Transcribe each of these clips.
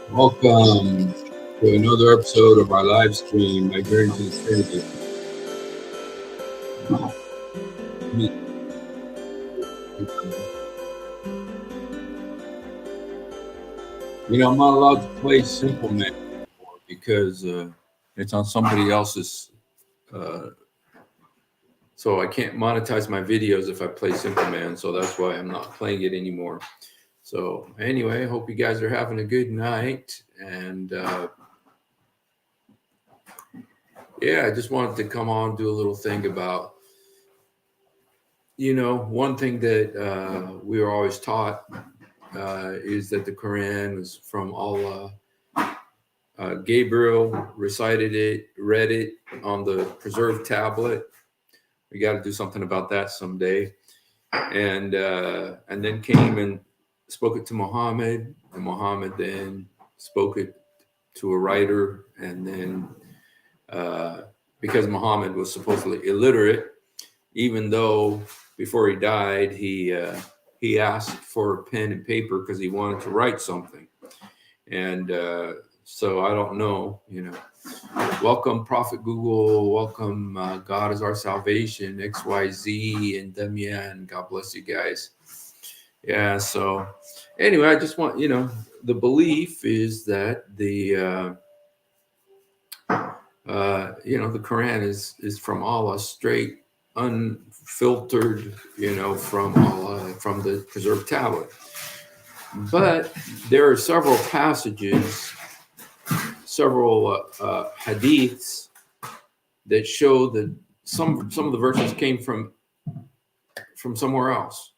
Welcome to another episode of our live stream, My Journey to Eternity. Me- I'm not allowed to play Simple Man anymore because it's on somebody else's. Uh, so I can't monetize my videos if I play Simple Man. So that's why I'm not playing it anymore. So anyway, I hope you guys are having a good night. And yeah, I just wanted to come on, do a little thing about, one thing that we were always taught is that the Quran is from Allah. Gabriel recited it, read it on the preserved tablet. We got to do something about that someday. And then came and spoke it to Muhammad, and Muhammad then spoke it to a writer, and then because Muhammad was supposedly illiterate, even though before he died he asked for a pen and paper because he wanted to write something, and so I don't know, Welcome, Prophet Google. Welcome, God is our salvation, XYZ, and Demian. God bless you guys. Yeah, so anyway, I just want, the belief is that the Quran is from Allah, straight, unfiltered, from Allah, from the preserved tablet. But there are several passages, several hadiths that show that some of the verses came from somewhere else.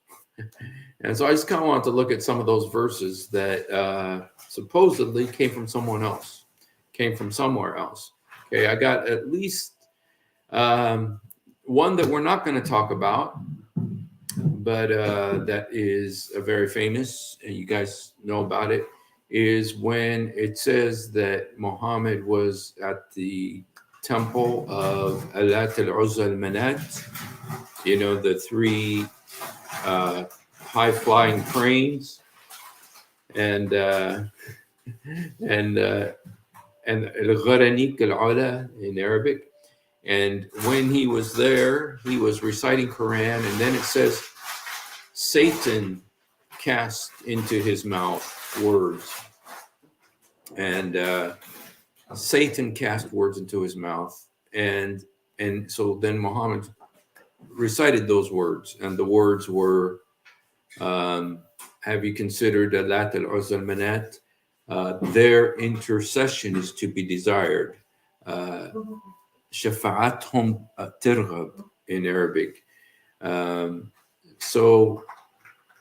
And so I just kind of want to look at some of those verses that supposedly came from someone else, came from somewhere else. Okay, I got at least one that we're not going to talk about, but that is very famous, and you guys know about it, is when it says that Muhammad was at the temple of Alat al-Uzza al-Manat, the three high-flying cranes, and al-Gharanik al-Ala in Arabic. And when he was there, he was reciting Quran, and then it says Satan cast into his mouth words, and Satan cast words into his mouth, and so then Muhammad recited those words, and the words were, have you considered Alat al-Uzza al-Manat? Their intercession is to be desired. Shafa'athum tirghab in Arabic. So,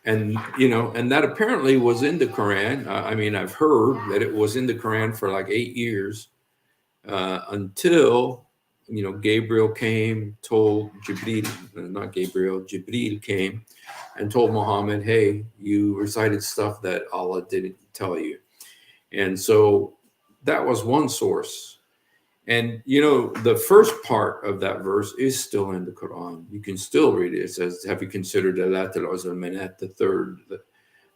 and that apparently was in the Quran. I mean, I've heard that it was in the Quran for like 8 years until Gabriel came, told Jibril, not Gabriel, Jibril came and told Muhammad, hey, you recited stuff that Allah didn't tell you. And so that was one source. And the first part of that verse is still in the Quran. You can still read it. It says, have you considered Alat al-Uzza al-Manat, the third?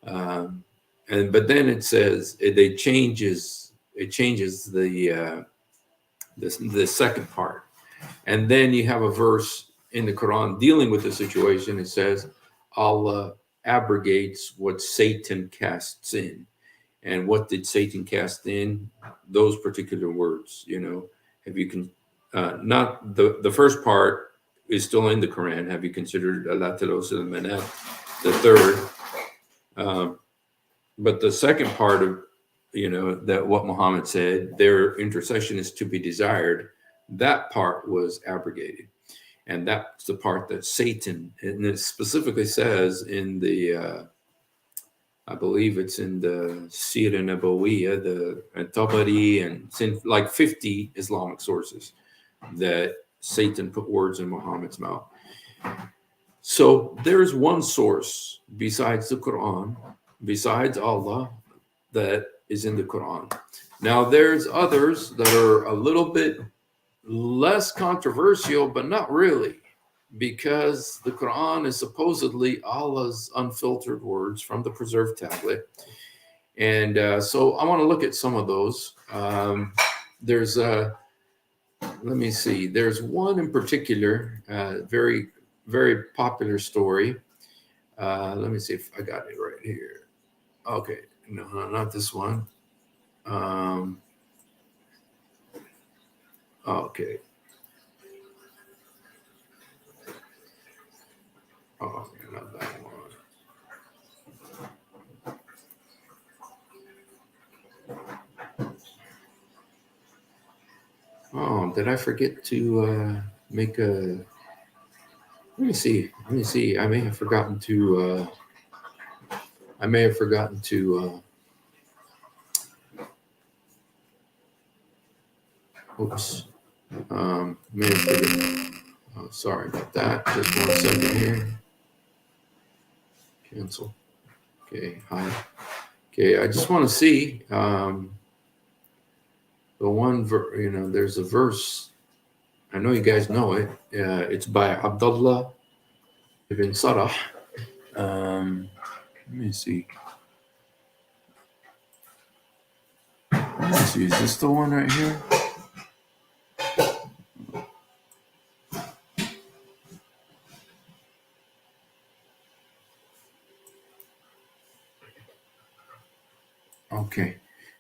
But then it says it changes the second part. And then you have a verse in the Quran dealing with the situation. It says Allah abrogates what Satan casts in. And what did Satan cast in? Those particular words, have you not the first part is still in the Quran. Have you considered Alat al-Uzza al-Manat, the third? But the second part of, that what Muhammad said, their intercession is to be desired, that part was abrogated. And that's the part that Satan, and it specifically says in the, I believe it's in the Sirah Nabawiyya, the Tabari, and like 50 Islamic sources that Satan put words in Muhammad's mouth. So there's one source besides the Quran, besides Allah, that is in the Quran. Now there's others that are a little bit less controversial, but not really, because the Quran is supposedly Allah's unfiltered words from the preserved tablet. And so I want to look at some of those. There's let me see. There's one in particular, very, very popular story. Let me see if I got it right here. Okay, no, not this one. Okay. Oh, not that one. Oh, did I forget to make a? Let me see. Let me see. I may have forgotten to. I may have forgotten to. Oops. May have forgotten. Oh, sorry about that. Just 1 second here. Cancel. Okay. Hi. Okay. I just want to see. The one, there's a verse. I know you guys know it. It's by Abdullah ibn Sarah. Let me see. Let me see. Is this the one right here? Okay.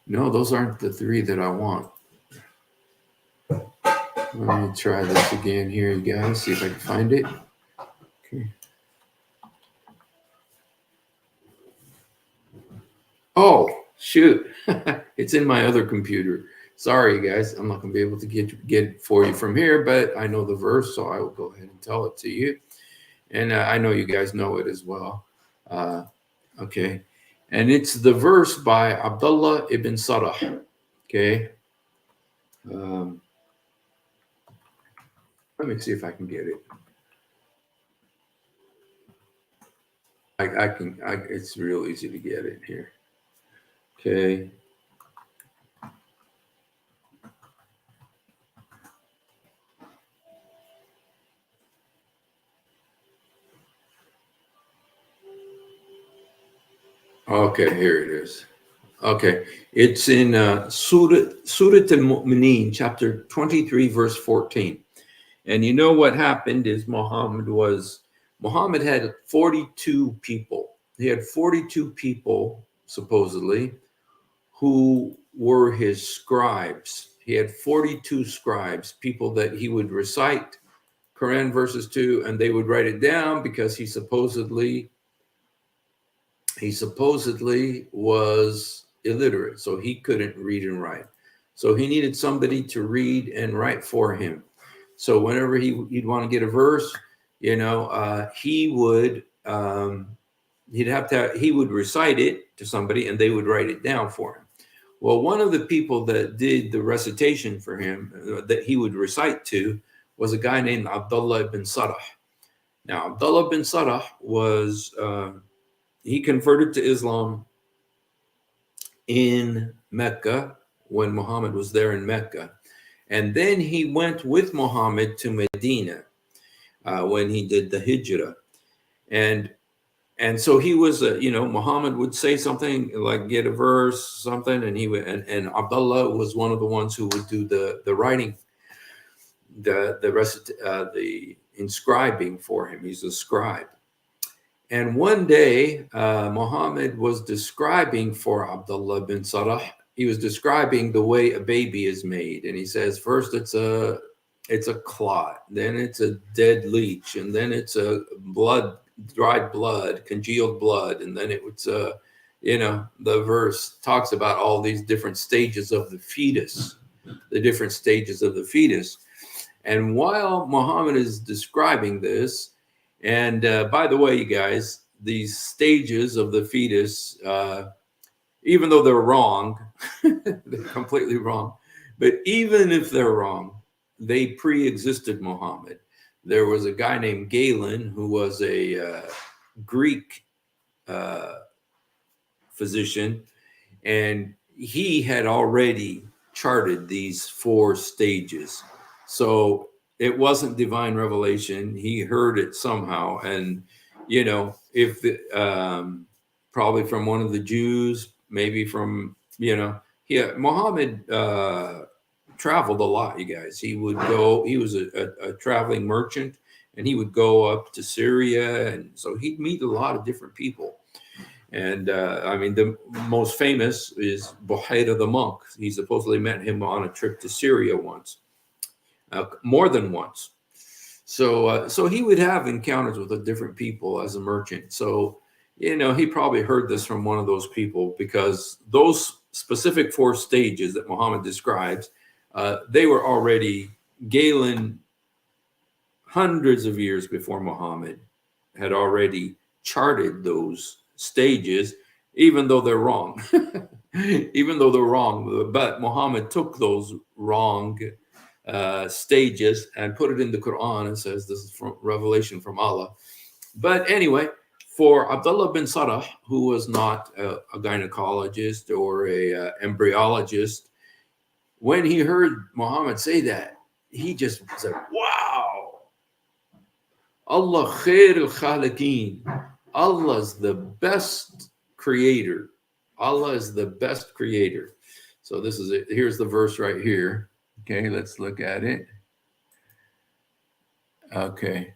No, those aren't the three that I want. Let me try this again here, you guys. See if I can find it. Okay. Oh, shoot. It's in my other computer. Sorry, you guys. I'm not going to be able to get it for you from here, but I know the verse, so I will go ahead and tell it to you. And I know you guys know it as well. Okay. And it's the verse by Abdullah ibn Sarah. Okay. Let me see if I can get it. I can. It's real easy to get it here. Okay. Okay, here it is. Okay, it's in Surah Al-Mu'mineen, chapter 23, verse 14. And you know what happened is Muhammad had 42 people. He had 42 people, supposedly, who were his scribes. He had 42 scribes, people that he would recite Quran verses to, and they would write it down because he supposedly was illiterate, so he couldn't read and write. So he needed somebody to read and write for him. So whenever he'd want to get a verse, he would he would recite it to somebody and they would write it down for him. Well, one of the people that did the recitation for him that he would recite to was a guy named Abdullah ibn Sarah. Now, Abdullah ibn Sarah was he converted to Islam in Mecca when Muhammad was there in Mecca. And then he went with Muhammad to Medina when he did the Hijrah. And so he was, Muhammad would say something like get a verse, something, and he would, and Abdullah was one of the ones who would do the writing, the inscribing for him. He's a scribe. And one day, Muhammad was describing for Abdullah bin Sarah. He was describing the way a baby is made, and he says, first it's a clot, then it's a dead leech, and then it's a dried blood, congealed blood, and then it's the verse talks about all these different stages of the fetus, And while Muhammad is describing this, and by the way, you guys, these stages of the fetus, even though they're wrong, they're completely wrong, but even if they're wrong, they pre-existed Muhammad. There was a guy named Galen who was a Greek physician, and he had already charted these 4 stages. So it wasn't divine revelation. He heard it somehow. And, if probably from one of the Jews, maybe from, yeah, Muhammad traveled a lot, you guys. He was a traveling merchant, and he would go up to Syria, and so he'd meet a lot of different people. And I mean, the most famous is Buhaira the monk. He supposedly met him on a trip to Syria once, more than once. So he would have encounters with the different people as a merchant. So, he probably heard this from one of those people, because those specific 4 stages that Muhammad describes, they were already, Galen, hundreds of years before Muhammad, had already charted those stages, even though they're wrong. Even though they're wrong. But Muhammad took those wrong stages and put it in the Quran and says this is from revelation from Allah. But anyway, for Abdullah bin Sarah, who was not a gynecologist or a embryologist, when he heard Muhammad say that, he just said, wow, Allah khair al-khaliqeen. Allah's the best creator. Allah is the best creator. So this is it. Here's the verse right here. Okay, let's look at it. Okay.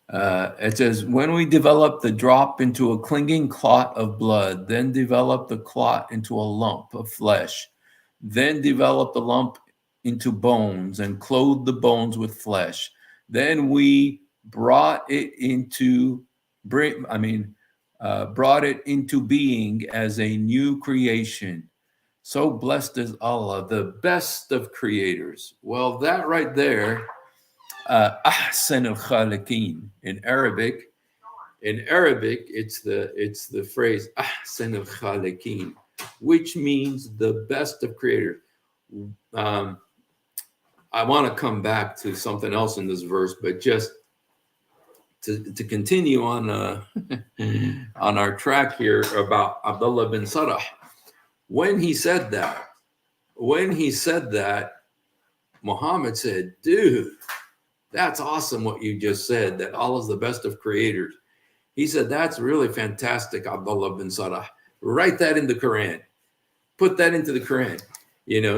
It says, when we develop the drop into a clinging clot of blood, then develop the clot into a lump of flesh, then develop the lump into bones and clothe the bones with flesh. Then we brought it into being as a new creation. So blessed is Allah, the best of creators. Well, that right there, ahsan al-khaliqeen in Arabic. In Arabic, it's the phrase ahsan al-khaliqeen, which means the best of creators. I want to come back to something else in this verse, but just to continue on on our track here about Abdullah bin Sarah. When he said that, Muhammad said, dude, that's awesome what you just said, that Allah is the best of creators. He said, that's really fantastic, Abdullah bin Sarah. Write that in the Quran. Put that into the Quran.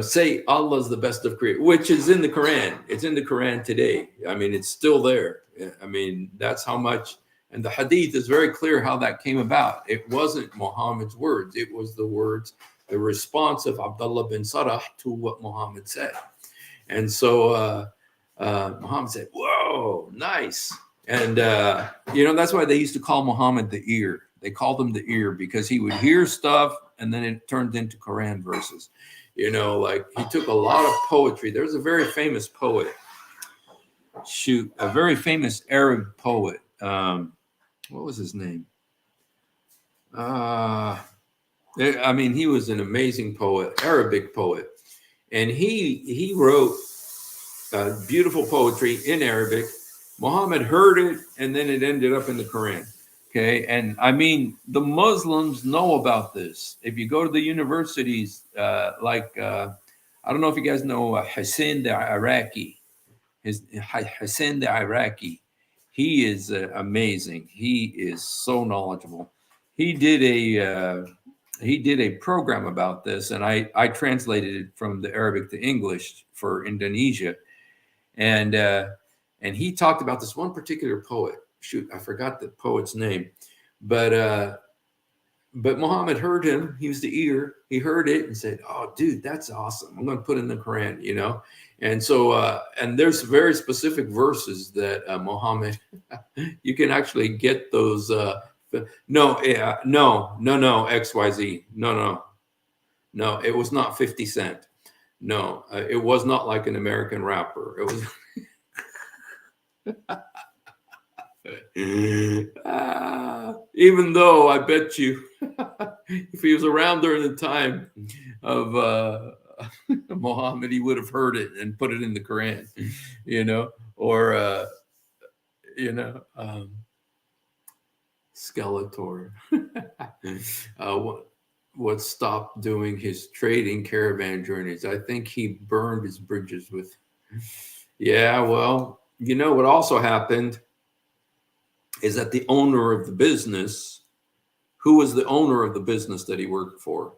Say Allah is the best of creators, which is in the Quran. It's in the Quran today. I mean, it's still there. I mean, that's how much. And the hadith is very clear how that came about. It wasn't Muhammad's words. It was the response of Abdullah bin Sarah to what Muhammad said. And so Muhammad said, whoa, nice. And, that's why they used to call Muhammad the ear. They called him the ear because he would hear stuff and then it turned into Quran verses. Like he took a lot of poetry. There's a very famous poet. A very famous Arab poet. What was his name? He was an amazing poet, Arabic poet. And he wrote beautiful poetry in Arabic. Muhammad heard it, and then it ended up in the Quran. Okay, and the Muslims know about this. If you go to the universities, I don't know if you guys know Hussein the Iraqi. Hussein the Iraqi, he is amazing. He is so knowledgeable. He did a program about this, and I translated it from the Arabic to English for Indonesia, and he talked about this one particular poet. Shoot, I forgot the poet's name, but Muhammad heard him. He was the ear. He heard it and said, "Oh, dude, that's awesome. I'm going to put it in the Quran." And so and there's very specific verses that Muhammad. You can actually get those. No, XYZ. No. It was not 50 Cent. No, it was not like an American rapper. It was. Even though I bet you if he was around during the time of Muhammad, he would have heard it and put it in the Quran, or Skeletor what stopped doing his trading caravan journeys. I think he burned his bridges with. Yeah, well, what also happened is that the owner of the business, who was the owner of the business that he worked for?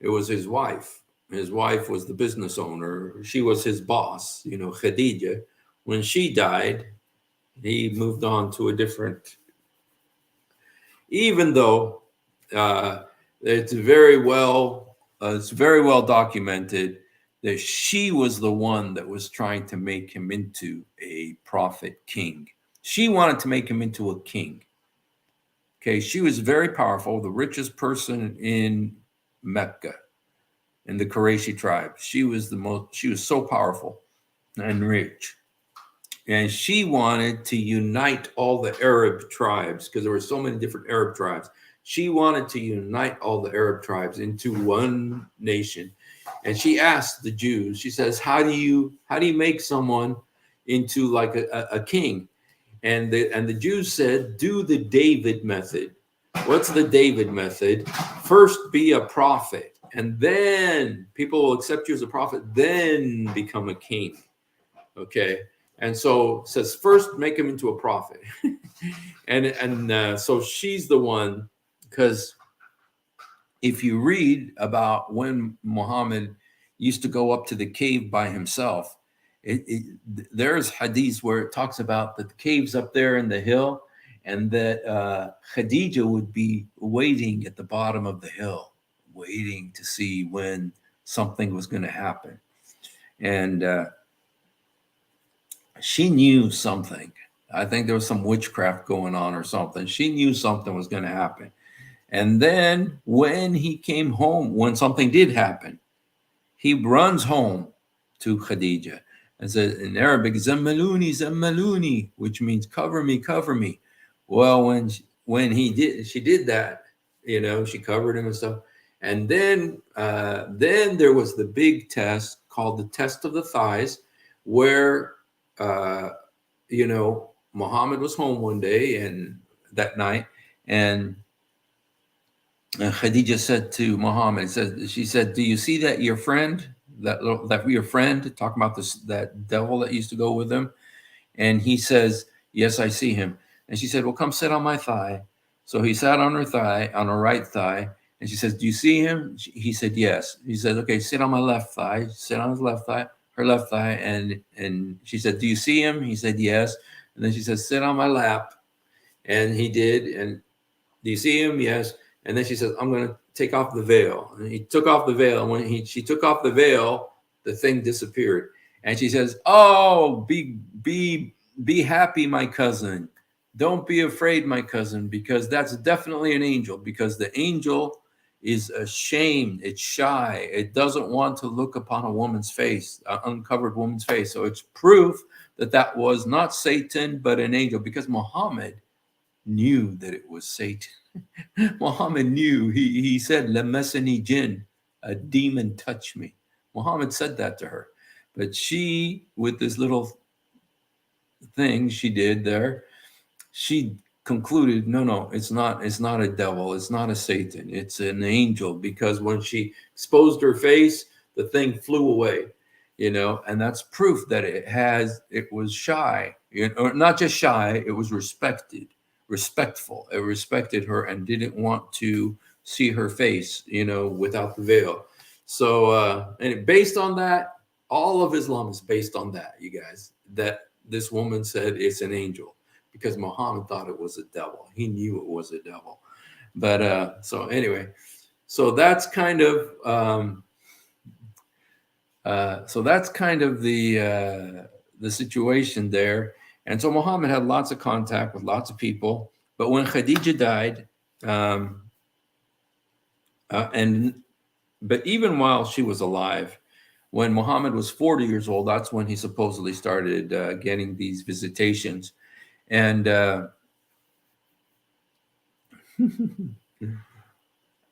It was his wife. His wife was the business owner. She was his boss, Khadija. When she died, he moved on to a different, even though uh, it's very well documented that she was the one that was trying to make him into a prophet king. She wanted to make him into a king. Okay, she was very powerful, the richest person in Mecca, in the Qurayshi tribe. She was so powerful and rich. And she wanted to unite all the Arab tribes because there were so many different Arab tribes. She wanted to unite all the Arab tribes into one nation. And she asked the Jews, she says, how do you make someone into like a king? And the Jews said, do the David method. What's the David method? First be a prophet, and then people will accept you as a prophet, then become a king. Okay. And so it says first make him into a prophet. and so she's the one, because if you read about when Muhammad used to go up to the cave by himself, there's hadith where it talks about the caves up there in the hill, and that Khadija would be waiting at the bottom of the hill, waiting to see when something was going to happen. And she knew something. I think there was some witchcraft going on or something. She knew something was going to happen. And then when he came home, when something did happen, he runs home to Khadija and says in Arabic, "Zammaluni, zammaluni," which means cover me, cover me. Well, she did that, she covered him and stuff. And then there was the big test called the test of the thighs, where Muhammad was home one day and that night, and Khadija said to Muhammad, she said, "Do you see that your friend, your friend, talking about that devil that used to go with him?" And he says, "Yes, I see him." And she said, "Well, come sit on my thigh." So he sat on her thigh, on her right thigh, and she says, "Do you see him?" He said, "Yes." He said, "Okay, sit on my left thigh." Sit on his left thigh, her left thigh, and she said, "Do you see him?" He said, "Yes." And then she said, "Sit on my lap," and he did. And do you see him? Yes. And then she says, "I'm going to take off the veil." And he took off the veil. And when she took off the veil, the thing disappeared. And she says, "Oh, be happy, my cousin. Don't be afraid, my cousin, because that's definitely an angel, because the angel is ashamed. It's shy. It doesn't want to look upon a woman's face, an uncovered woman's face." So it's proof that was not Satan, but an angel, because Muhammad knew that it was Satan. Muhammad knew. He said, "Lamasani jinn," a demon touched me. Muhammad said that to her. But she, with this little thing she did there, she concluded, no, it's not a devil, it's not a Satan, it's an angel, because when she exposed her face, the thing flew away, and that's proof that it was shy, or not just shy, it was respectful. It respected her and didn't want to see her face, without the veil. So, and based on that, all of Islam is based on that, you guys, that this woman said it's an angel, because Muhammad thought it was a devil. He knew it was a devil. But so anyway, so that's kind of the situation there. And so Muhammad had lots of contact with lots of people. But when Khadija died, but even while she was alive, when Muhammad was 40 years old, that's when he supposedly started getting these visitations. And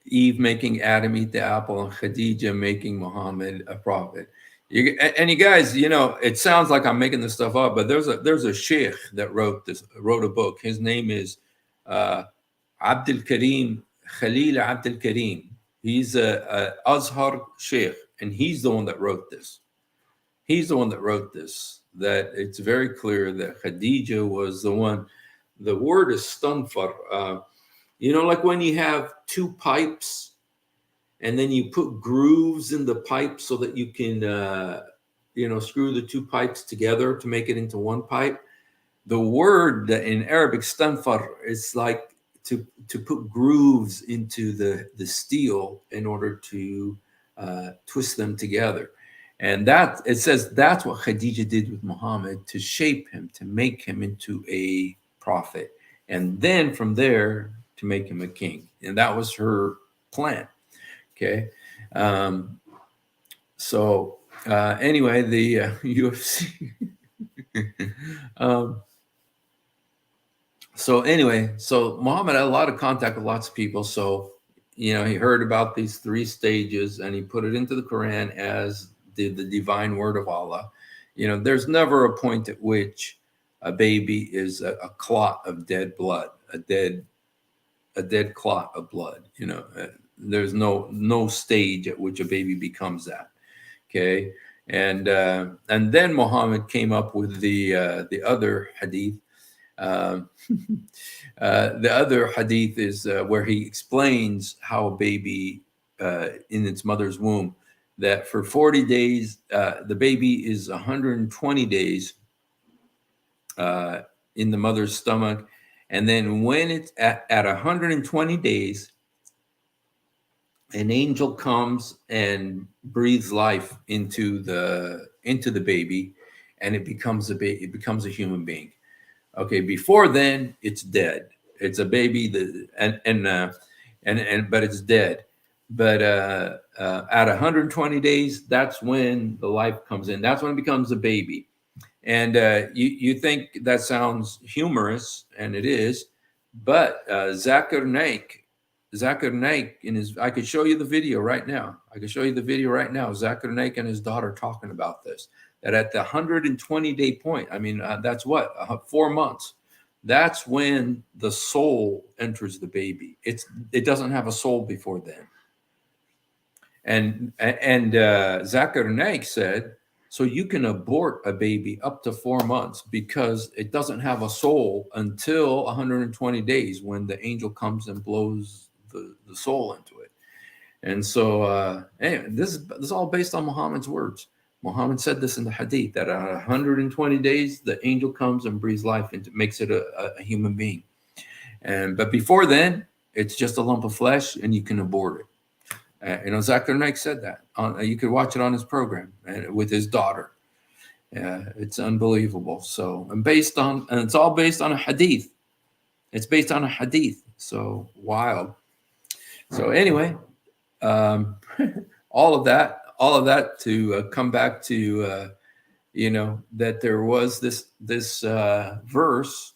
Eve making Adam eat the apple, and Khadija making Muhammad a prophet. You guys, it sounds like I'm making this stuff up, but there's a sheikh that wrote a book. His name is Abdul Karim, Khalil Abdul Karim. He's a Azhar sheikh, and he's the one that wrote this. That it's very clear that Khadija was the one. The word is stanfar. Like when you have two pipes and then you put grooves in the pipe so that you can, screw the two pipes together to make it into one pipe. The word that in Arabic, stanfar, is like to put grooves into the steel in order to twist them together. And that, it says, that's what Khadijah did with Muhammad to shape him, to make him into a prophet. And then from there, to make him a king. And that was her plan. Okay. Anyway, the UFC. So Muhammad had a lot of contact with lots of people. So, he heard about these 3 stages and he put it into the Quran as the divine word of Allah. There's never a point at which a baby is a clot of dead blood, a dead clot of blood. There's no stage at which a baby becomes that. Okay. And then Muhammad came up with the other hadith. The other hadith is where he explains how a baby in its mother's womb, that for 40 days, the baby is 120 days in the mother's stomach. And then when it's at 120 days, an angel comes and breathes life into the baby, and it becomes a human being. Okay, before then it's dead. It's a baby but it's dead. But at 120 days, that's when the life comes in. That's when it becomes a baby. And you think that sounds humorous, and it is, but Zakir Naik, I could show you the video right now. Zakir Naik and his daughter talking about this, that at the 120-day point, that's what, 4 months. That's when the soul enters the baby. It doesn't have a soul before then. And Zakir Naik said, so you can abort a baby up to 4 months because it doesn't have a soul until 120 days when the angel comes and blows the soul into it. And so anyway, this is all based on Muhammad's words. Muhammad said this in the hadith, that at 120 days, the angel comes and breathes life into, makes it a human being. But before then, it's just a lump of flesh and you can abort it. Zakir Naik said that. You could watch it on his program with his daughter. It's unbelievable. So, and it's all based on a hadith. It's based on a hadith. So wild. So anyway, all of that to come back to, that there was this verse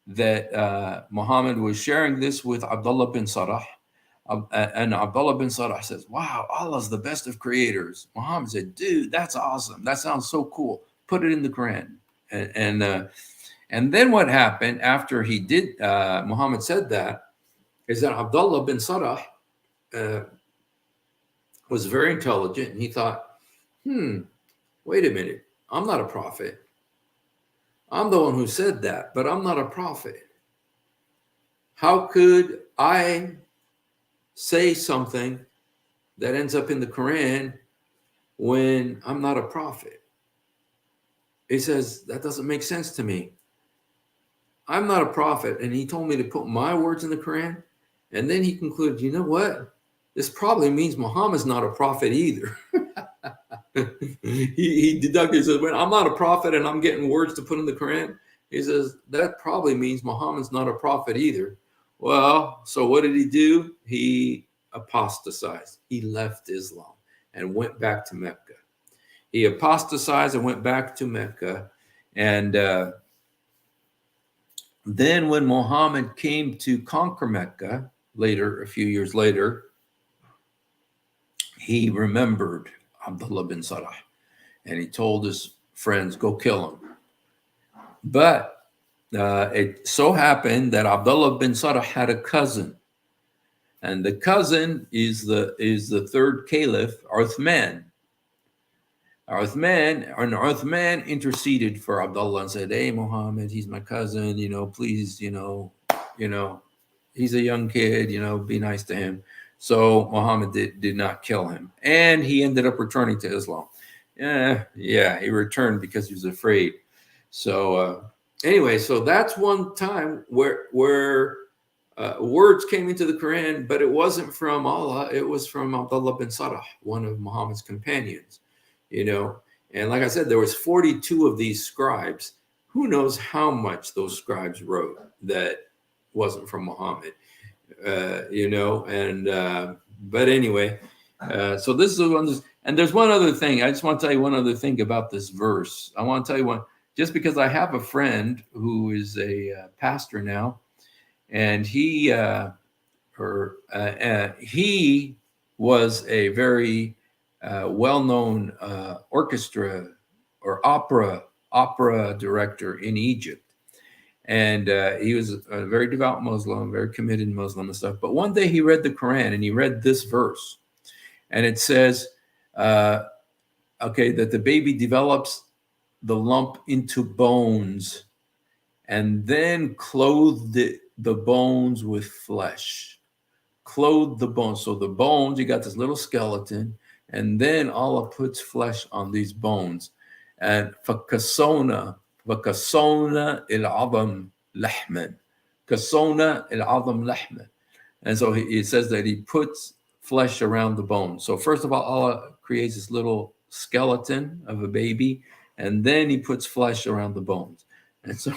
that Muhammad was sharing this with Abdullah bin Sarah. And Abdullah bin Sarah says, wow, Allah's the best of creators. Muhammad said, dude, that's awesome. That sounds so cool. Put it in the Quran. And then what happened after he did, Muhammad said that, is that Abdullah bin Sarah was very intelligent. And he thought, wait a minute. I'm not a prophet. I'm the one who said that, but I'm not a prophet. How could I say something that ends up in the Quran when I'm not a prophet? He says, that doesn't make sense to me. I'm not a prophet. And he told me to put my words in the Quran. And then he concluded, you know what? This probably means Muhammad's not a prophet either. he deducted, he says, when I'm not a prophet and I'm getting words to put in the Quran, he says, that probably means Muhammad's not a prophet either. Well, so what did he do? He apostatized. He left Islam and went back to Mecca. He apostatized and went back to Mecca. And then when Muhammad came to conquer Mecca later, a few years later, he remembered Abdullah bin Sarah and he told his friends, go kill him. But it so happened that Abdullah bin Sarah had a cousin, and the cousin is the third caliph, Uthman. Uthman interceded for Abdullah and said, "Hey, Muhammad, he's my cousin. Please, he's a young kid. Be nice to him." So Muhammad did not kill him. And he ended up returning to Islam. Yeah, he returned because he was afraid. So anyway, so that's one time where words came into the Quran, but it wasn't from Allah. It was from Abdullah bin Sarah, one of Muhammad's companions. And like I said, there was 42 of these scribes. Who knows how much those scribes wrote that wasn't from Muhammad? But anyway, so this is one. And there's one other thing. I just want to tell you one other thing about this verse. I want to tell you one, just because I have a friend who is a pastor now, and he was a very well-known orchestra or opera director in Egypt. And he was a very devout Muslim, very committed Muslim and stuff. But one day he read the Quran and he read this verse. And it says, that the baby develops the lump into bones and then clothe the bones with flesh. Clothe the bones. So the bones, you got this little skeleton, and then Allah puts flesh on these bones. And فَكَسَوْنَا الْعَظَمْ لَحْمًا. كَسَوْنَا الْعَظَمْ لَحْمًا. And so he says that he puts flesh around the bones. So first of all, Allah creates this little skeleton of a baby, and then he puts flesh around the bones. And so,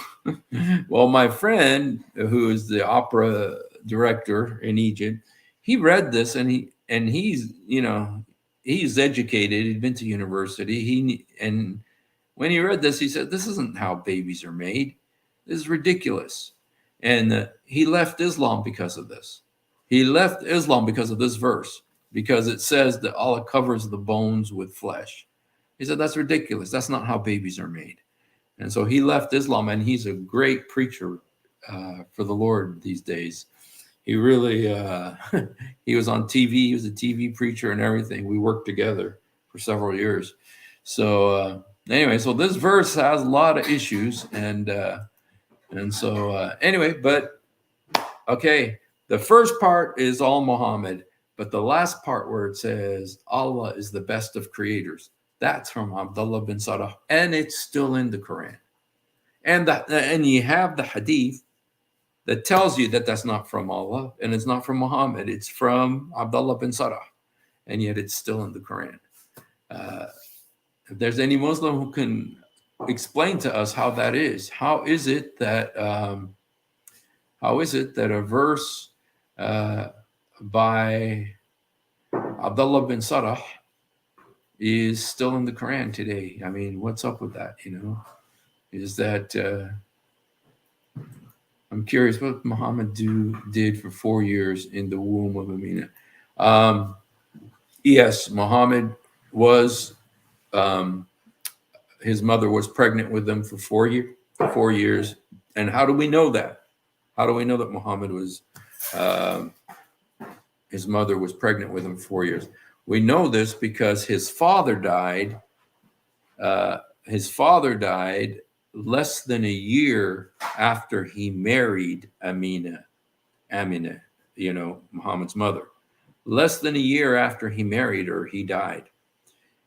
well, my friend, who is the opera director in Egypt, he read this, and he's educated. He'd been to university. And when he read this, he said, "This isn't how babies are made. This is ridiculous." And he left Islam because of this. He left Islam because of this verse, because it says that Allah covers the bones with flesh. He said, "That's ridiculous. That's not how babies are made." And so he left Islam, and he's a great preacher for the Lord these days. He really, he was on TV. He was a TV preacher and everything. We worked together for several years. So anyway, so this verse has a lot of issues. Okay, the first part is all Muhammad, but the last part where it says Allah is the best of creators, that's from Abdullah bin Sarah, and it's still in the Quran. And you have the hadith that tells you that that's not from Allah and it's not from Muhammad. It's from Abdullah bin Sarah, and yet it's still in the Quran. If there's any Muslim who can explain to us how that is, how is it that a verse by Abdullah bin Sarah is still in the Quran today? I mean, what's up with that? Is that I'm curious what Muhammad did for 4 years in the womb of Amina. Yes, Muhammad was, his mother was pregnant with him for 4 years. And how do we know that? How do we know that Muhammad was, his mother was pregnant with him for 4 years? We know this because his father died. His father died less than a year after he married Amina, Muhammad's mother. Less than a year after he married her, he died.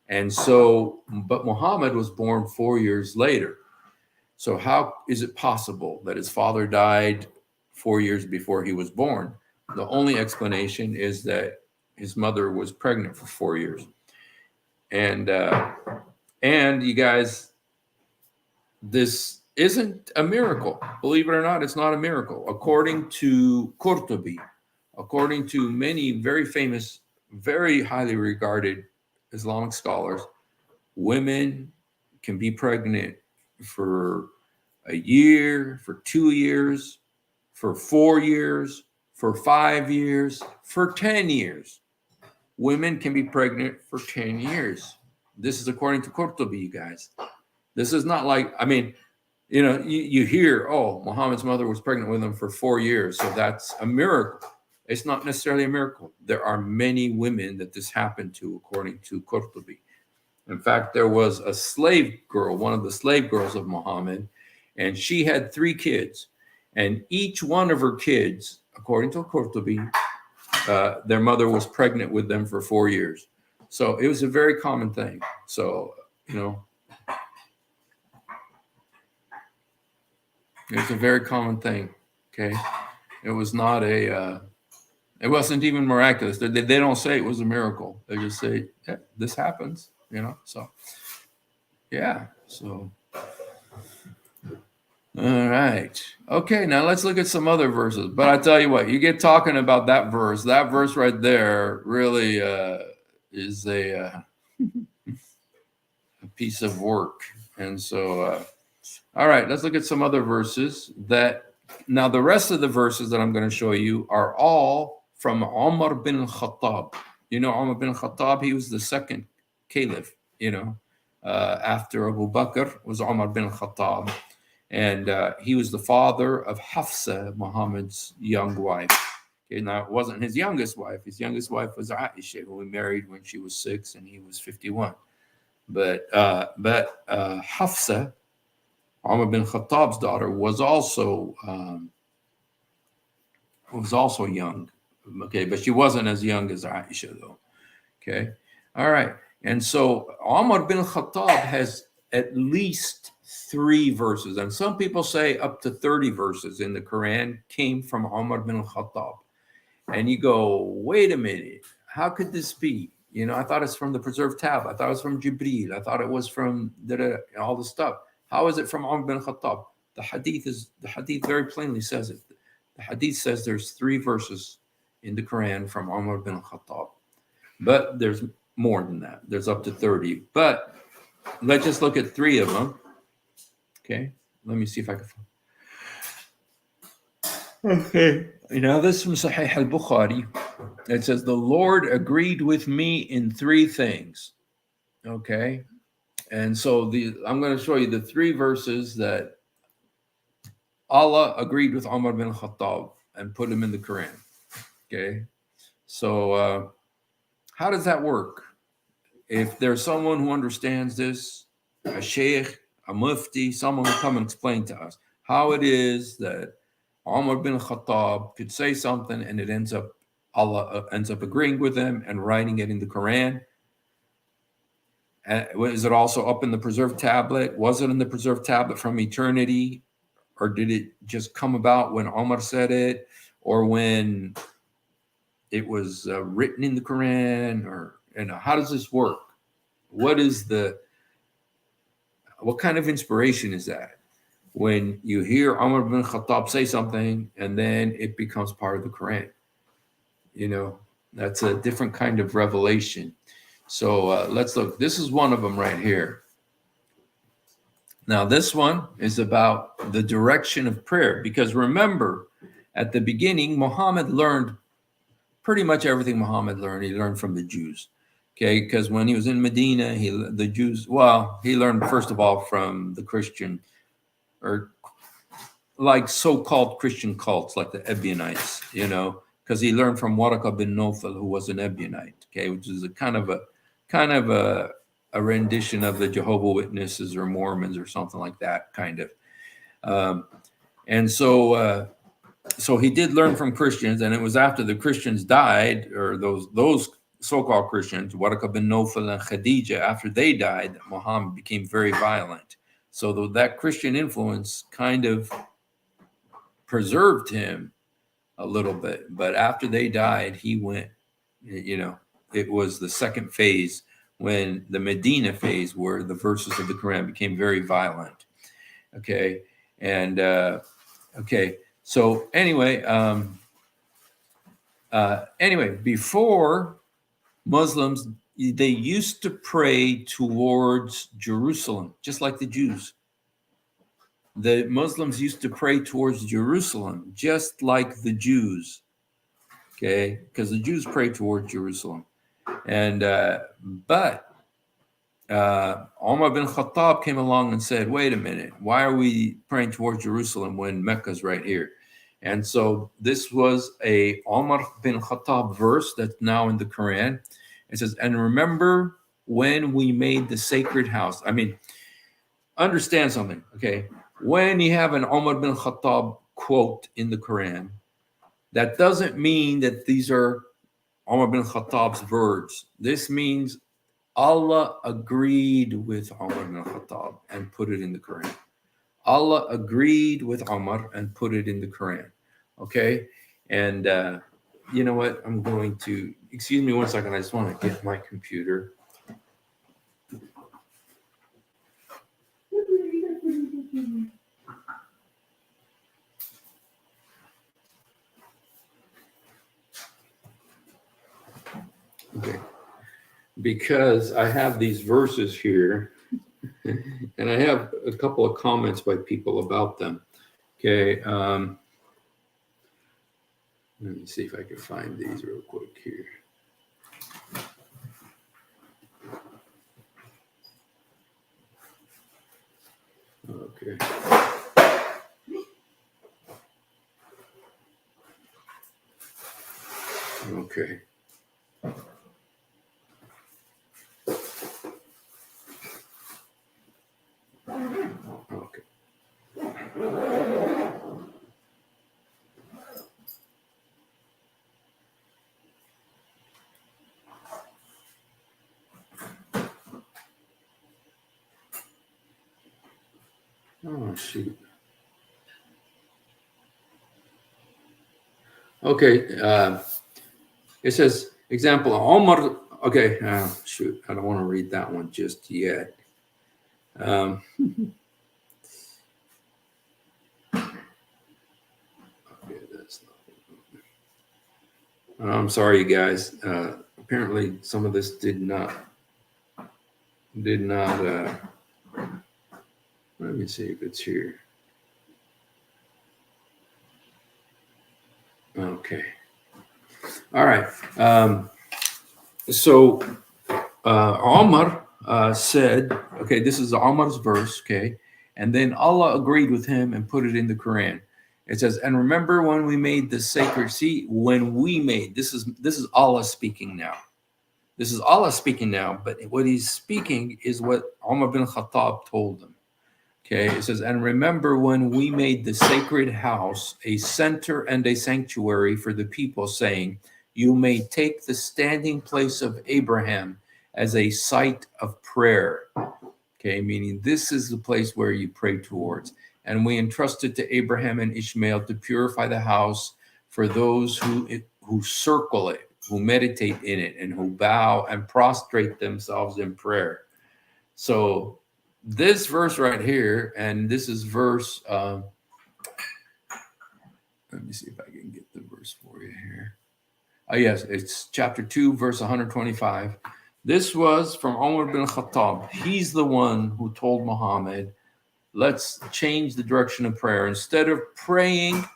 And so, but Muhammad was born 4 years later. So how is it possible that his father died 4 years before he was born? The only explanation is that his mother was pregnant for 4 years. And you guys, this isn't a miracle. Believe it or not, it's not a miracle. According to Qurtubi, according to many very famous, very highly regarded Islamic scholars, women can be pregnant for a year, for 2 years, for 4 years, for 5 years, for 10 years. Women can be pregnant for 10 years. This is according to Qurtubi, you guys. This is not like, I mean, you hear, oh, Muhammad's mother was pregnant with him for 4 years, so that's a miracle. It's not necessarily a miracle. There are many women that this happened to, according to Qurtubi. In fact, there was a slave girl, one of the slave girls of Muhammad, and she had 3 kids. And each one of her kids, according to Qurtubi, their mother was pregnant with them for 4 years. So it was a very common thing. So, you know, it's a very common thing. Okay. It was not it wasn't even miraculous. They don't say it was a miracle. They just say, yeah, this happens, you know? So, yeah. So, all right. Okay. Now let's look at some other verses. But I tell you what, you get talking about that verse right there really is a piece of work. And so, all right, let's look at some other verses that now the rest of the verses that I'm going to show you are all from Umar bin Khattab. You know, Umar bin Khattab, he was the second caliph, you know, after Abu Bakr was Umar bin Khattab. And he was the father of Hafsa, Muhammad's young wife. Okay, now, it wasn't his youngest wife. His youngest wife was Aisha, who he married when she was 6 and he was 51. But Hafsa, Umar bin Khattab's daughter, was also young. Okay, but she wasn't as young as Aisha, though. Okay, all right. And so Umar bin Khattab has at least 3 verses, and some people say up to 30 verses in the Quran came from Umar bin Khattab. And you go, wait a minute, how could this be? You know, I thought it's from the preserved tab. I thought it was from Jibreel. I thought it was from all the stuff. How is it from Umar bin Khattab? The hadith very plainly says it. The hadith says there's 3 verses in the Quran from Umar bin Khattab. But there's more than that. There's up to 30. But let's just look at 3 of them. Okay. Let me see if I can find. Okay. You know, this is from Sahih al-Bukhari. It says, the Lord agreed with me in 3 things. Okay. And so I'm going to show you the 3 verses that Allah agreed with Umar bin Khattab and put him in the Quran. Okay. So how does that work? If there's someone who understands this, a sheikh, a mufti, someone will come and explain to us how it is that Umar bin Khattab could say something and it Allah ends up agreeing with him and writing it in the Quran. Is it also up in the preserved tablet? Was it in the preserved tablet from eternity? Or did it just come about when Umar said it? Or when it was written in the Quran? Or, you know, how does this work? What kind of inspiration is that? When you hear Umar bin Khattab say something and then it becomes part of the Quran. You know, that's a different kind of revelation. So let's look. This is one of them right here. Now, this one is about the direction of prayer. Because remember, at the beginning, Muhammad learned pretty much everything Muhammad learned. He learned from the Jews. Okay, because when he was in Medina, he learned, first of all, from the Christian, or like so-called Christian cults, like the Ebionites, you know, because he learned from Waraka bin Nawfal, who was an Ebionite, okay, which is a kind of a rendition of the Jehovah's Witnesses or Mormons or something like that, kind of. And so he did learn from Christians, and it was after the Christians died, or those so-called Christians, Waraka bin Nawfal and Khadija, after they died, Muhammad became very violent. So that Christian influence kind of preserved him a little bit. But after they died, he went, you know, it was the second phase, when the Medina phase, where the verses of the Quran became very violent. Okay. And, okay. So anyway, before Muslims, they used to pray towards Jerusalem, just like the Jews. The Muslims used to pray towards Jerusalem, just like the Jews. Okay, because the Jews pray towards Jerusalem. And but Umar bin Khattab came along and said, wait a minute, why are we praying towards Jerusalem when Mecca's right here? And so this was a Umar bin Khattab verse that's now in the Quran. It says, and remember when we made the sacred house. I mean, understand something, okay? When you have an Umar bin Khattab quote in the Quran, that doesn't mean that these are Umar bin Khattab's words. This means Allah agreed with Umar bin Khattab and put it in the Quran. Allah agreed with Umar and put it in the Quran. Okay? And you know what? I'm going to, excuse me one second. I just want to get my computer. Okay. Because I have these verses here and I have a couple of comments by people about them. Okay. Let me see if I can find these real quick here. Okay. Okay. Okay. Oh, shoot. Okay. It says, example, Omar. Okay. Shoot. I don't want to read that one just yet. Okay, that's not. I'm sorry, you guys. Apparently, some of this did not. Let me see if it's here. Okay. All right. So Omar said, okay, this is Omar's verse, okay, and then Allah agreed with him and put it in the Quran. It says, and remember when we made the sacred sea, when we made, this is Allah speaking now. This is Allah speaking now, but what he's speaking is what Umar bin Khattab told them. Okay, it says, and remember when we made the sacred house a center and a sanctuary for the people, saying, you may take the standing place of Abraham as a site of prayer. Okay, meaning this is the place where you pray towards. And we entrusted to Abraham and Ishmael to purify the house for those who circle it, who meditate in it, and who bow and prostrate themselves in prayer. So this verse right here, and this is verse, let me see if I can get the verse for you here. Oh, yes, it's chapter 2, verse 125. This was from Umar bin Khattab. He's the one who told Muhammad, let's change the direction of prayer. Instead of praying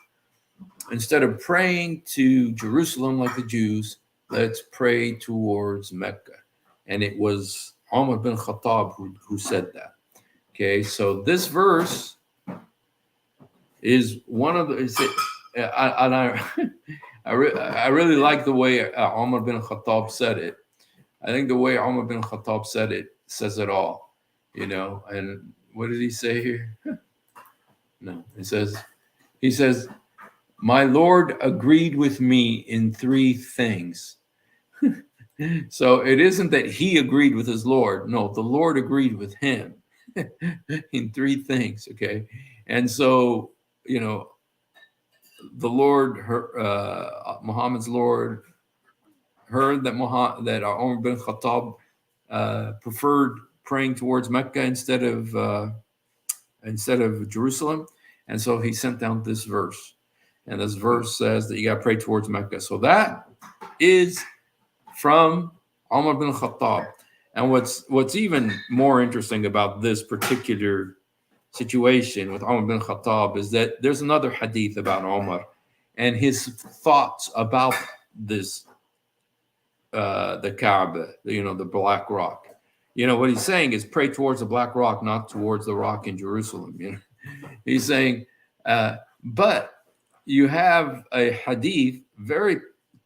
to Jerusalem like the Jews, let's pray towards Mecca. And it was Umar bin Khattab who said that. Okay, so this verse is one of the. I really like the way Umar bin Khattab said it. I think the way Umar bin Khattab said it says it all, you know. And what did he say here? No, he says, my Lord agreed with me in 3 things. So it isn't that he agreed with his Lord. No, the Lord agreed with him in 3 things. Okay. And so, you know, the Lord, Muhammad's Lord, heard that Umar bin Khattab preferred praying towards Mecca instead of Jerusalem, and so he sent down this verse. And this verse says that you got to pray towards Mecca. So that is from Umar bin Khattab. And what's even more interesting about this particular situation with Umar bin Khattab is that there's another hadith about Umar and his thoughts about this, the Kaaba, the black rock. What he's saying is pray towards the black rock, not towards the rock in Jerusalem. He's saying, but you have a hadith, very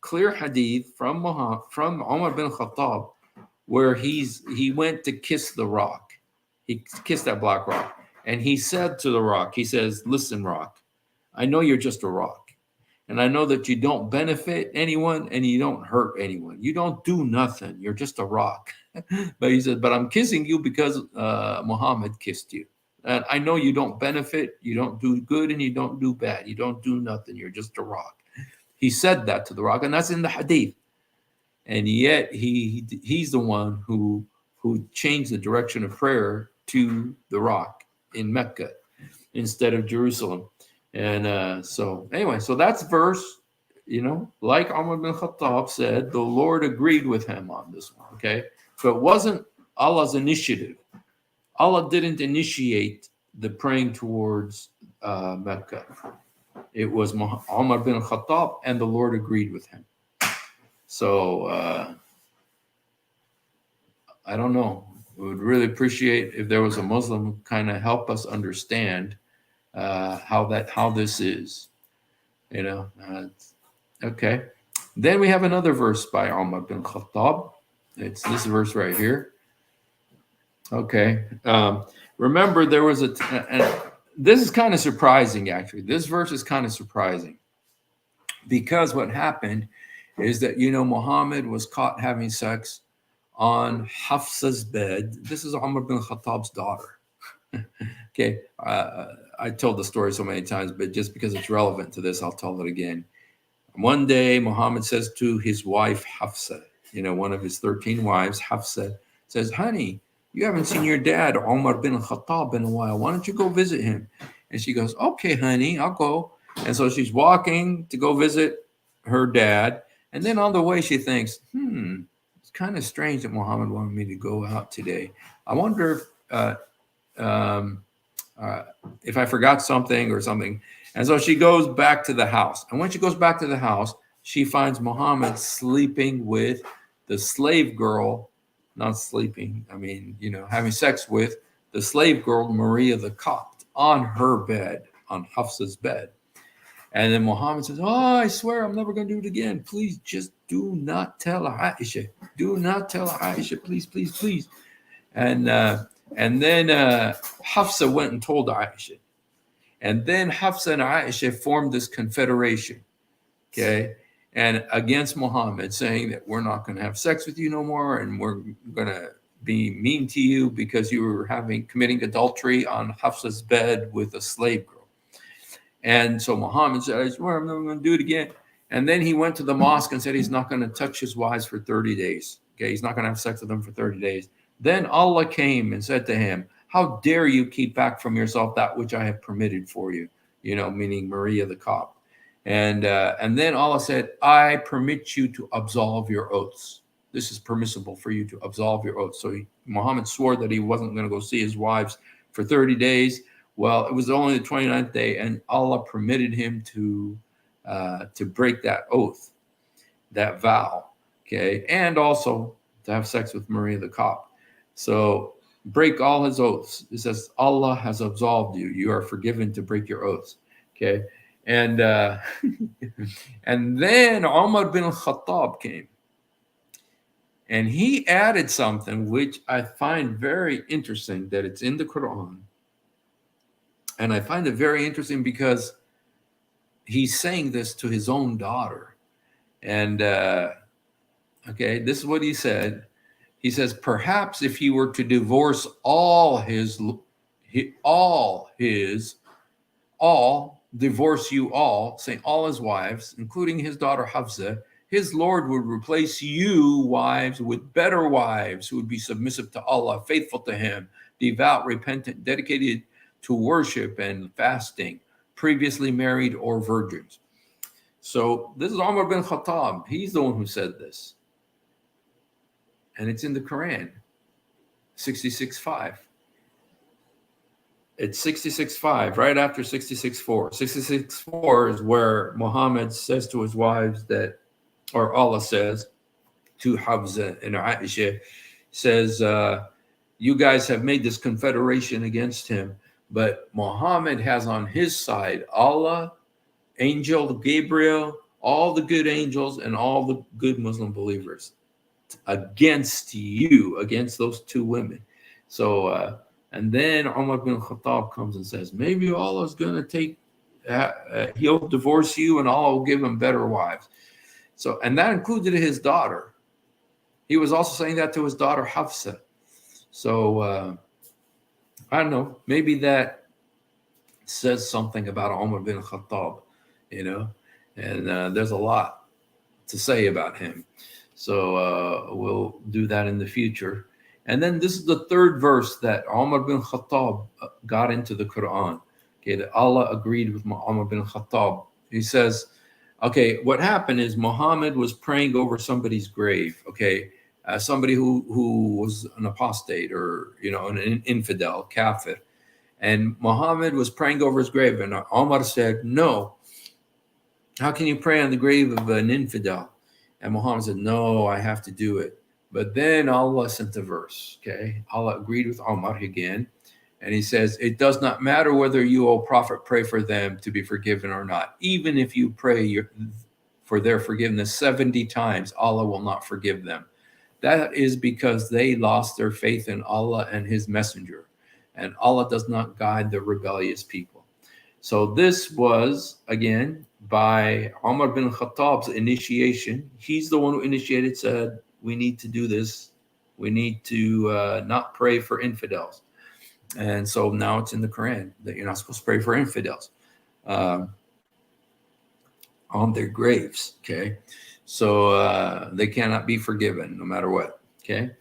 clear hadith from Umar bin Khattab, where he went to kiss the rock. He kissed that black rock. And he said to the rock, he says, listen, rock, I know you're just a rock. And I know that you don't benefit anyone and you don't hurt anyone. You don't do nothing. You're just a rock. But he said, but I'm kissing you because Muhammad kissed you. And I know you don't benefit, you don't do good, and you don't do bad. You don't do nothing. You're just a rock. He said that to the rock, and that's in the hadith. And yet he's the one who changed the direction of prayer to the rock in Mecca instead of Jerusalem. And so anyway, so that's verse, like Umar bin Khattab said, the Lord agreed with him on this one. Okay. So it wasn't Allah's initiative. Allah didn't initiate the praying towards Mecca. It was Umar bin Khattab, and the Lord agreed with him. So I don't know. We would really appreciate if there was a Muslim who kind of help us understand how this is. Okay. Then we have another verse by Umar bin Khattab. It's this verse right here. Okay. Remember, there was this is kind of surprising, actually. This verse is kind of surprising because what happened is that, Muhammad was caught having sex on Hafsa's bed. This is Umar bin Khattab's daughter. Okay. I told the story so many times, but just because it's relevant to this, I'll tell it again. One day, Muhammad says to his wife, Hafsa, one of his 13 wives, Hafsa, says, honey, you haven't seen your dad, Umar bin Khattab, in a while. Why don't you go visit him? And she goes, okay, honey, I'll go. And so she's walking to go visit her dad. And then on the way, she thinks, it's kind of strange that Muhammad wanted me to go out today. I wonder if I forgot something or something. And so she goes back to the house. And when she goes back to the house, she finds Muhammad sleeping with the slave girl. Not sleeping, having sex with the slave girl, Maria the Copt, on her bed, on Hafsa's bed. And then Muhammad says, I swear I'm never going to do it again. Please just do not tell Aisha. Do not tell Aisha, please, please, please. And then Hafsa went and told Aisha. And then Hafsa and Aisha formed this confederation, okay? And against Muhammad, saying that we're not going to have sex with you no more, and we're going to be mean to you because you were committing adultery on Hafsa's bed with a slave girl. And so Muhammad said, I swear I'm never going to do it again. And then he went to the mosque and said he's not going to touch his wives for 30 days. Okay, he's not going to have sex with them for 30 days. Then Allah came and said to him, how dare you keep back from yourself that which I have permitted for you, meaning Maria the Copt. And then Allah said, I permit you to absolve your oaths. This is permissible for you to absolve your oaths. So Muhammad swore that he wasn't going to go see his wives for 30 days. Well, it was only the 29th day, and Allah permitted him to break that oath, that vow, okay, and also to have sex with Maria the Copt. So break all his oaths. It says Allah has absolved you. You are forgiven to break your oaths, okay. And and then Umar bin Khattab came, and he added something which I find very interesting, that it's in the Quran. And I find it very interesting because he's saying this to his own daughter. And okay, this is what he said. He says, perhaps if he were to divorce divorce you all, saying all his wives, including his daughter Hafsa, his Lord would replace you wives with better wives who would be submissive to Allah, faithful to him, devout, repentant, dedicated to worship and fasting, previously married or virgins. So this is Umar bin Khattab. He's the one who said this. And it's in the Quran, 66:5. It's 66:5, right after 66:4. 66:4 is where Muhammad says to his wives that, or Allah says to Hafsa and Aisha, says, you guys have made this confederation against him, but Muhammad has on his side Allah, Angel Gabriel, all the good angels, and all the good Muslim believers against you, against those two women. So, and then Umar bin Khattab comes and says, maybe Allah is going to take he'll divorce you and Allah will give him better wives. So, and that included his daughter. He was also saying that to his daughter Hafsa. So I don't know, maybe that says something about Umar bin Khattab, you know, and there's a lot to say about him. So we'll do that in the future. And then this is the third verse that Umar bin Khattab got into the Quran. Okay, that Allah agreed with Umar bin Khattab. He says, okay, what happened is Muhammad was praying over somebody's grave. Okay, somebody who was an apostate or an infidel, kafir, and Muhammad was praying over his grave, and Umar said, "No, how can you pray on the grave of an infidel?" And Muhammad said, "No, I have to do it." But then Allah sent a verse. Okay, Allah agreed with Umar again, and he says, "It does not matter whether you, O Prophet, pray for them to be forgiven or not. Even if you pray for their forgiveness 70 times, Allah will not forgive them. That is because they lost their faith in Allah and His Messenger, and Allah does not guide the rebellious people." So this was, again, by Umar bin Khattab's initiation. He's the one who initiated, said, we need to do this. We need to not pray for infidels. And so now it's in the Quran that you're not supposed to pray for infidels on their graves, okay? So they cannot be forgiven no matter what, okay?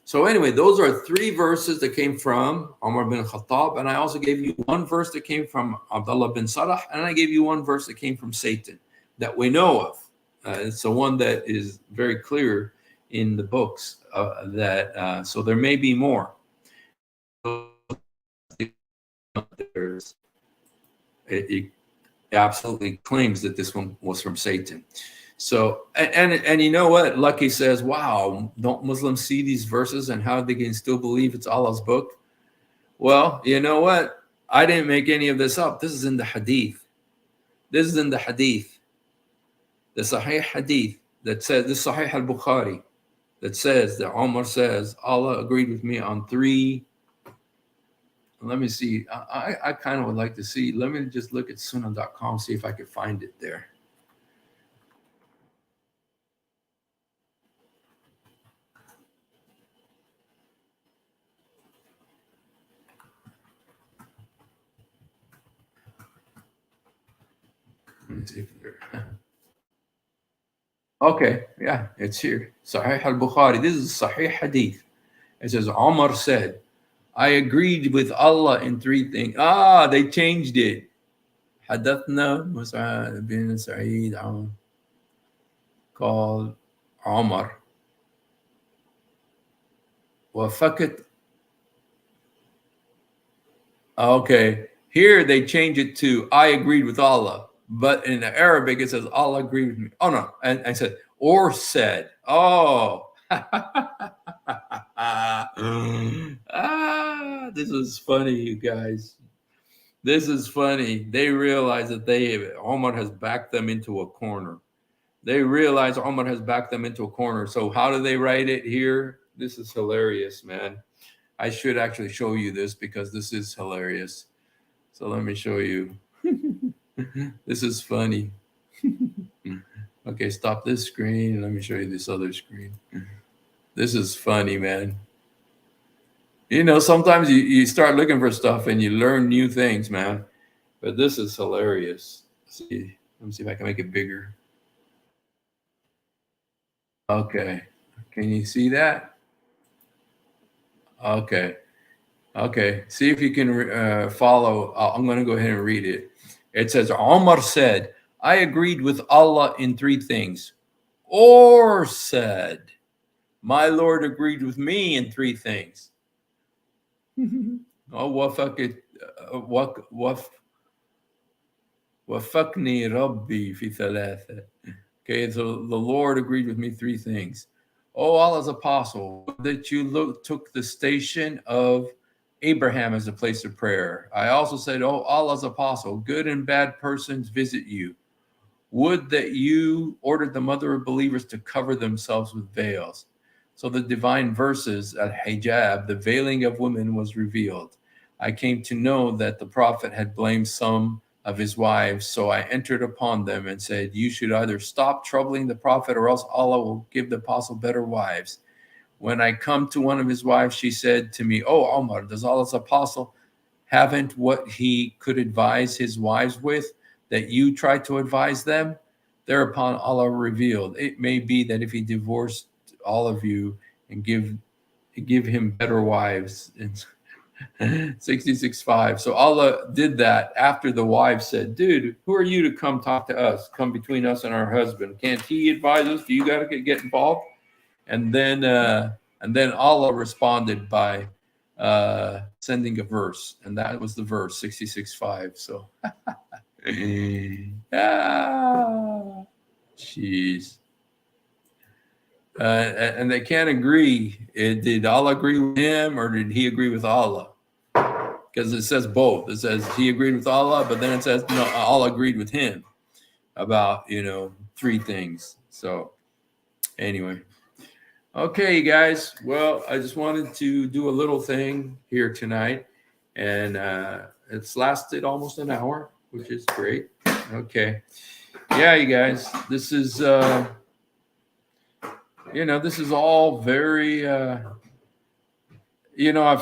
So anyway, those are three verses that came from Umar bin Khattab, and I also gave you one verse that came from Abdullah bin Salah, and I gave you one verse that came from Satan that we know of. It's the one that is very clear in the books so there may be more. It absolutely claims that this one was from Satan. So, and you know what? Lucky says, wow, don't Muslims see these verses and how they can still believe it's Allah's book? Well, you know what? I didn't make any of this up. This is in the hadith. This is in the hadith. The Sahih hadith that says, this Sahih al-Bukhari, that says that Umar says, Allah agreed with me on three. Let me see. I kind of would like to see. Let me just look at sunnah.com, see if I could find it there. Let me see if there. Okay, yeah, it's here. Sahih al-Bukhari. This is Sahih hadith. It says, Umar said, I agreed with Allah in three things. They changed it. Hadathna Mus'ab bin Sa'id called Umar. Wafakat. Okay, here they change it to I agreed with Allah. But in Arabic, it says, Allah agreed with me. Oh, no. And I said, or said. Oh. This is funny, you guys. This is funny. They realize that Omar has backed them into a corner. They realize Omar has backed them into a corner. So how do they write it here? This is hilarious, man. I should actually show you this because this is hilarious. So let me show you. This is funny. Okay, stop this screen. Let me show you this other screen. This is funny, man. You know, sometimes you start looking for stuff and you learn new things, man. But this is hilarious. Let me see if I can make it bigger. Okay. Can you see that? Okay. Okay. See if you can follow. I'm going to go ahead and read it. It says, Omar said, I agreed with Allah in three things. Or said, my Lord agreed with me in three things. Wafakni Rabbi fi thalatha. Okay, so the Lord agreed with me three things. Oh, Allah's apostle, that you took the station of Abraham as a place of prayer. I also said, oh, Allah's apostle, good and bad persons visit you. Would that you ordered the mother of believers to cover themselves with veils. So the divine verses at hijab, the veiling of women, was revealed. I came to know that the prophet had blamed some of his wives. So I entered upon them and said, you should either stop troubling the prophet, or else Allah will give the apostle better wives. When I come to one of his wives, she said to me, oh, Omar, does Allah's apostle haven't what he could advise his wives with, that you try to advise them? Thereupon Allah revealed, it may be that if he divorced all of you and give him better wives. 66:5. So Allah did that after the wife said, dude, who are you to come talk to us, come between us and our husband? Can't he advise us? Do you got to get involved? And then Allah responded by sending a verse, and that was the verse 66:5. So jeez. And they can't agree. Did Allah agree with him, or did he agree with Allah? Because it says both. It says he agreed with Allah, but then it says no, Allah agreed with him about, three things. So anyway, okay, guys. Well, I just wanted to do a little thing here tonight, and it's lasted almost an hour, which is great. Okay, yeah, you guys. This is. This is all very, I've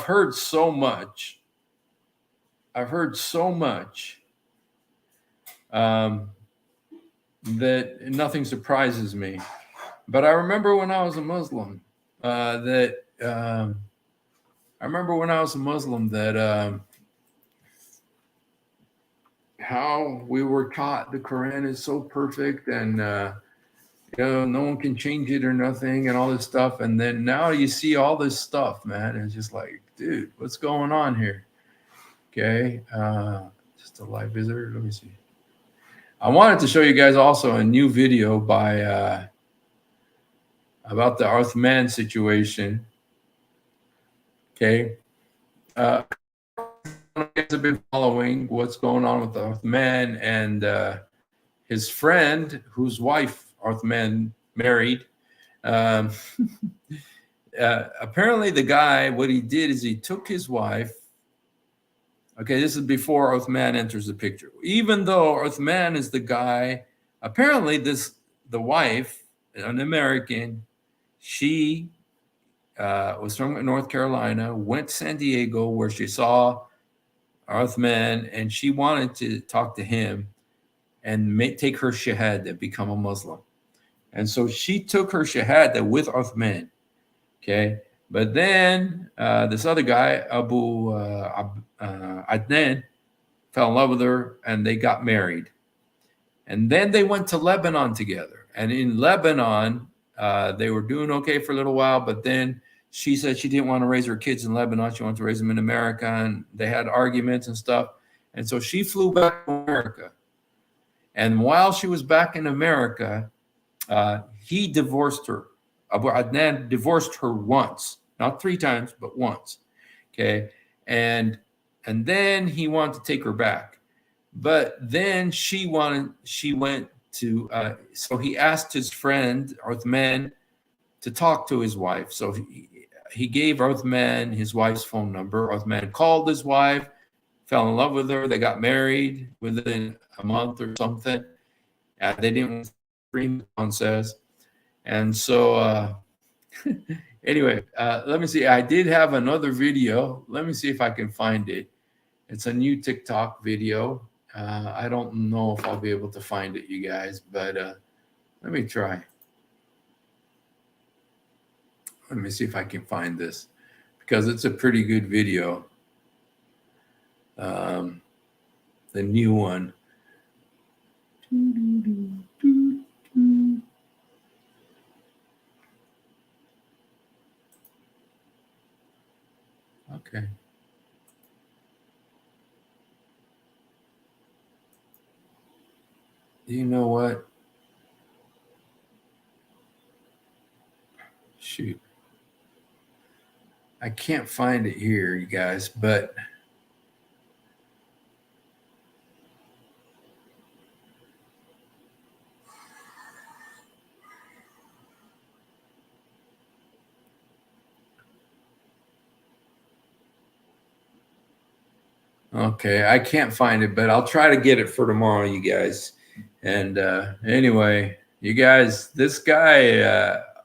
heard so much. That nothing surprises me. But I remember when I was a Muslim, that how we were taught the Quran is so perfect, and no one can change it or nothing, and all this stuff. And then now you see all this stuff, man. It's just like, dude, what's going on here? Okay. Just a live visitor. Let me see. I wanted to show you guys also a new video by about the Uthman situation. Okay. You guys have been following what's going on with Uthman and his friend, whose wife Uthman married. Apparently the guy, what he did is he took his wife. Okay, this is before Uthman enters the picture. Even though Uthman is the guy, apparently the wife, an American, she was from North Carolina, went to San Diego where she saw Uthman, and she wanted to talk to him and take her shahada, become a Muslim. And so she took her shahada with Uthman. Okay. But then this other guy, Abu Adnan, fell in love with her, and they got married. And then they went to Lebanon together. And in Lebanon, they were doing okay for a little while, but then she said she didn't want to raise her kids in Lebanon. She wanted to raise them in America, and they had arguments and stuff. And so she flew back to America. And while she was back in America, he divorced her. Abu Adnan divorced her once, not three times, but once. Okay. And then he wanted to take her back. But then she went to, so he asked his friend, Uthman, to talk to his wife. So he gave Uthman his wife's phone number. Uthman called his wife, fell in love with her. They got married within a month or something. They didn't Fremont says. And so anyway, let me see. I did have another video. Let me see if I can find it. It's a new TikTok video. I don't know if I'll be able to find it, you guys, but let me try. Let me see if I can find this, because it's a pretty good video. The new one. Okay. You know what? Shoot. I can't find it here, you guys, but Okay, I can't find it, but I'll try to get it for tomorrow, you guys. And anyway, you guys, this guy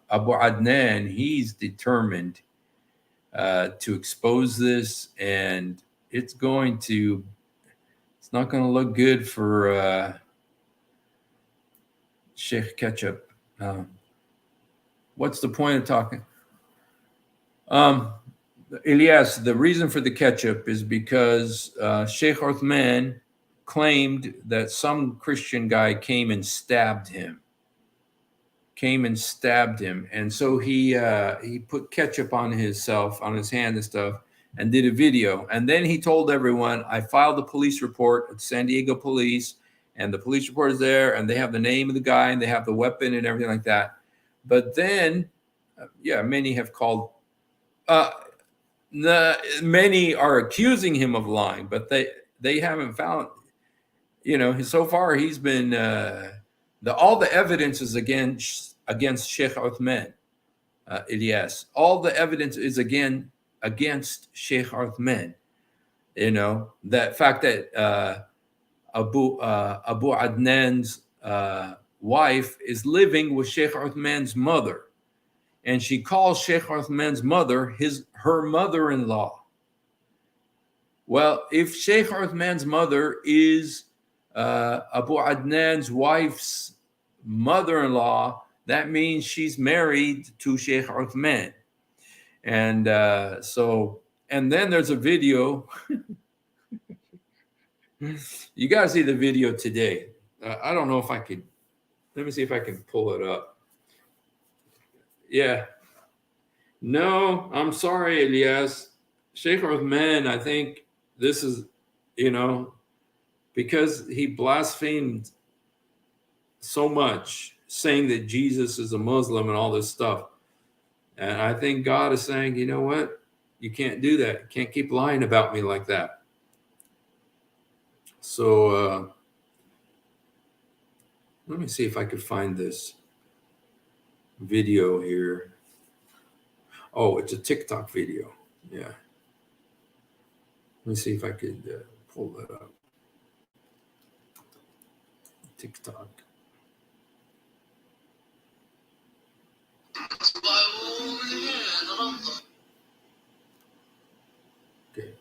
Abu Adnan, he's determined to expose this, and it's not going to look good for Sheikh Ketchup. What's the point of talking? Elias, the reason for the ketchup is because Sheikh Uthman claimed that some Christian guy came and stabbed him. And so he put ketchup on himself, on his hand and stuff, and did a video. And then he told everyone, I filed a police report at San Diego Police, and the police report is there, and they have the name of the guy, and they have the weapon and everything like that. But then, many have called. Many are accusing him of lying, but they haven't found. So far he's been all the evidence is against Sheikh Uthman, Ilyas. All the evidence is against Sheikh Uthman. That fact that Abu Adnan's wife is living with Sheikh Uthman's mother, and she calls Sheikh Uthman's mother her mother-in-law. Well, if Sheikh Uthman's mother is Abu Adnan's wife's mother-in-law, that means she's married to Sheikh Uthman. And and then there's a video. You got to see the video today. I don't know if I could. Let me see if I can pull it up. Yeah. No, I'm sorry, Elias. Sheikh Uthman, I think this is, because he blasphemed so much, saying that Jesus is a Muslim and all this stuff. And I think God is saying, you know what? You can't do that. You can't keep lying about me like that. So let me see if I could find this video here. Oh, it's a TikTok video. Yeah. Let me see if I could pull that up. TikTok. Okay.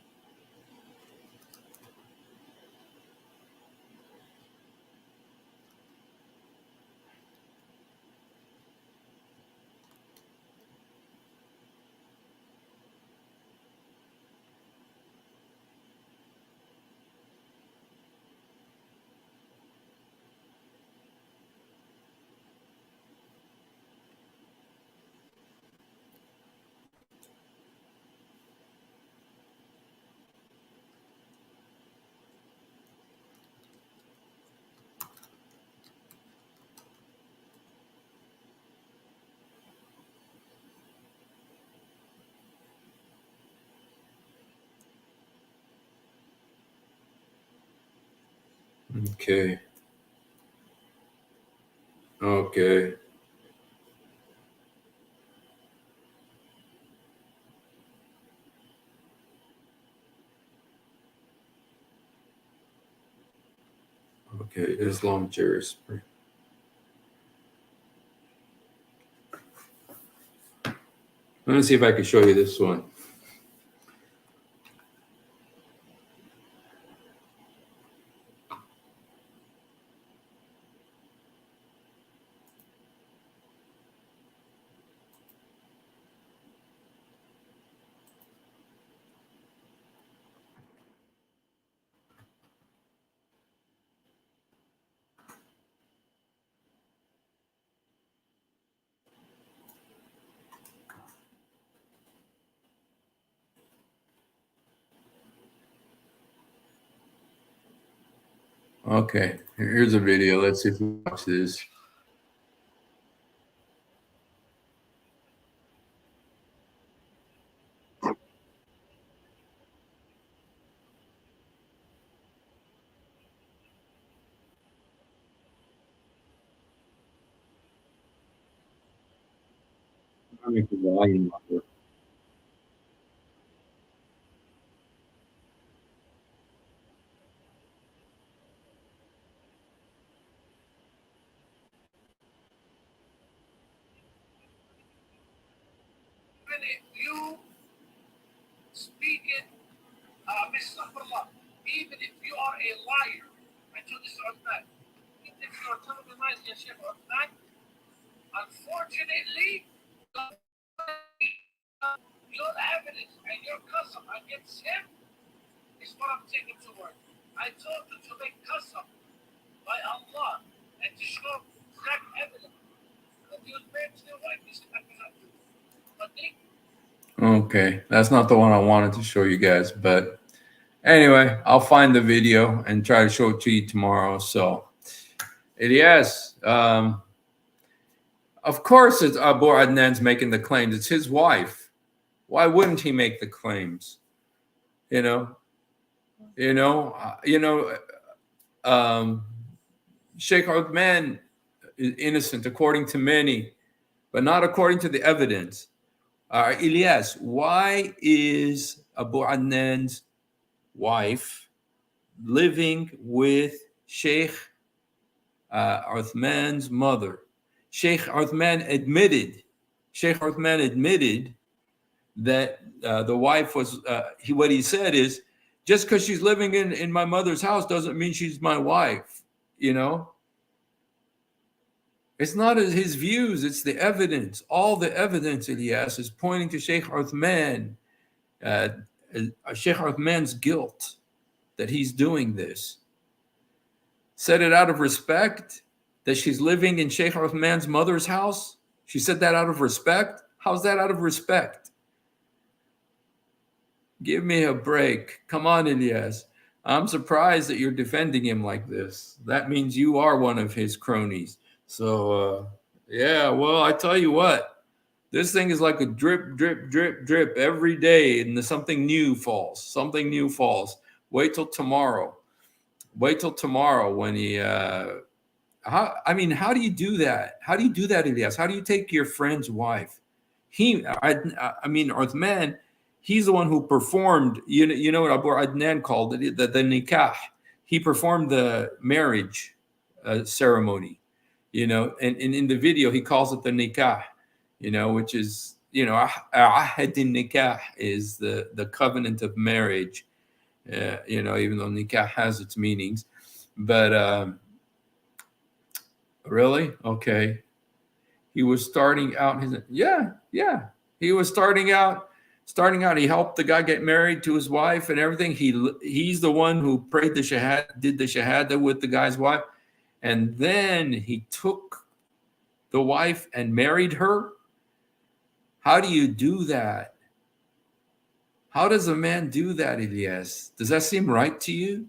Okay. Okay. Okay. Islam terrorist. Let me see if I can show you this one. Okay, here's a video. Let's see if we watch this. I'll make the volume louder. if you speak it, even if you are a liar, I told this to Uthman, even if you are telling the lies against Sheikh Uthman, unfortunately, your evidence and your custom against him is what I'm taking to work. I told you to make custom by Allah and to show correct evidence that he was married to their wife. This I cannot do. But they Okay, that's not the one I wanted to show you guys, but anyway, I'll find the video and try to show it to you tomorrow. So, yes, of course, it's Abu Adnan's making the claims. It's his wife. Why wouldn't he make the claims? You know, Sheikh Uthman is innocent according to many, but not according to the evidence. Ilyas, why is Abu Adnan's wife living with Sheikh Uthman's mother? Sheikh Uthman admitted that the wife was, what he said is, just because she's living in my mother's house doesn't mean she's my wife, It's not his views, it's the evidence. All the evidence, Ilyas, is pointing to Sheikh Uthman, Sheikh Uthman's guilt that he's doing this. Said it out of respect that she's living in Sheikh Uthman's mother's house? She said that out of respect? How's that out of respect? Give me a break. Come on, Ilyas. I'm surprised that you're defending him like this. That means you are one of his cronies. So, yeah, well, I tell you what, this thing is like a drip, drip, drip, drip every day, and something new falls. Something new falls. Wait till tomorrow. Wait till tomorrow when he. How do you do that? How do you do that, Ilyas? How do you take your friend's wife? Uthman, he's the one who performed. You know what Abu Adnan called it, the nikah. He performed the marriage ceremony. And in the video, he calls it the nikah, which is, ahad nikah is the covenant of marriage, even though nikah has its meanings. But really? Okay. He was starting out. He was starting out. He helped the guy get married to his wife and everything. He's the one who prayed the shahada, did the shahada with the guy's wife. And then he took the wife and married her. How do you do that? How does a man do that, Ilyas? Does that seem right to you?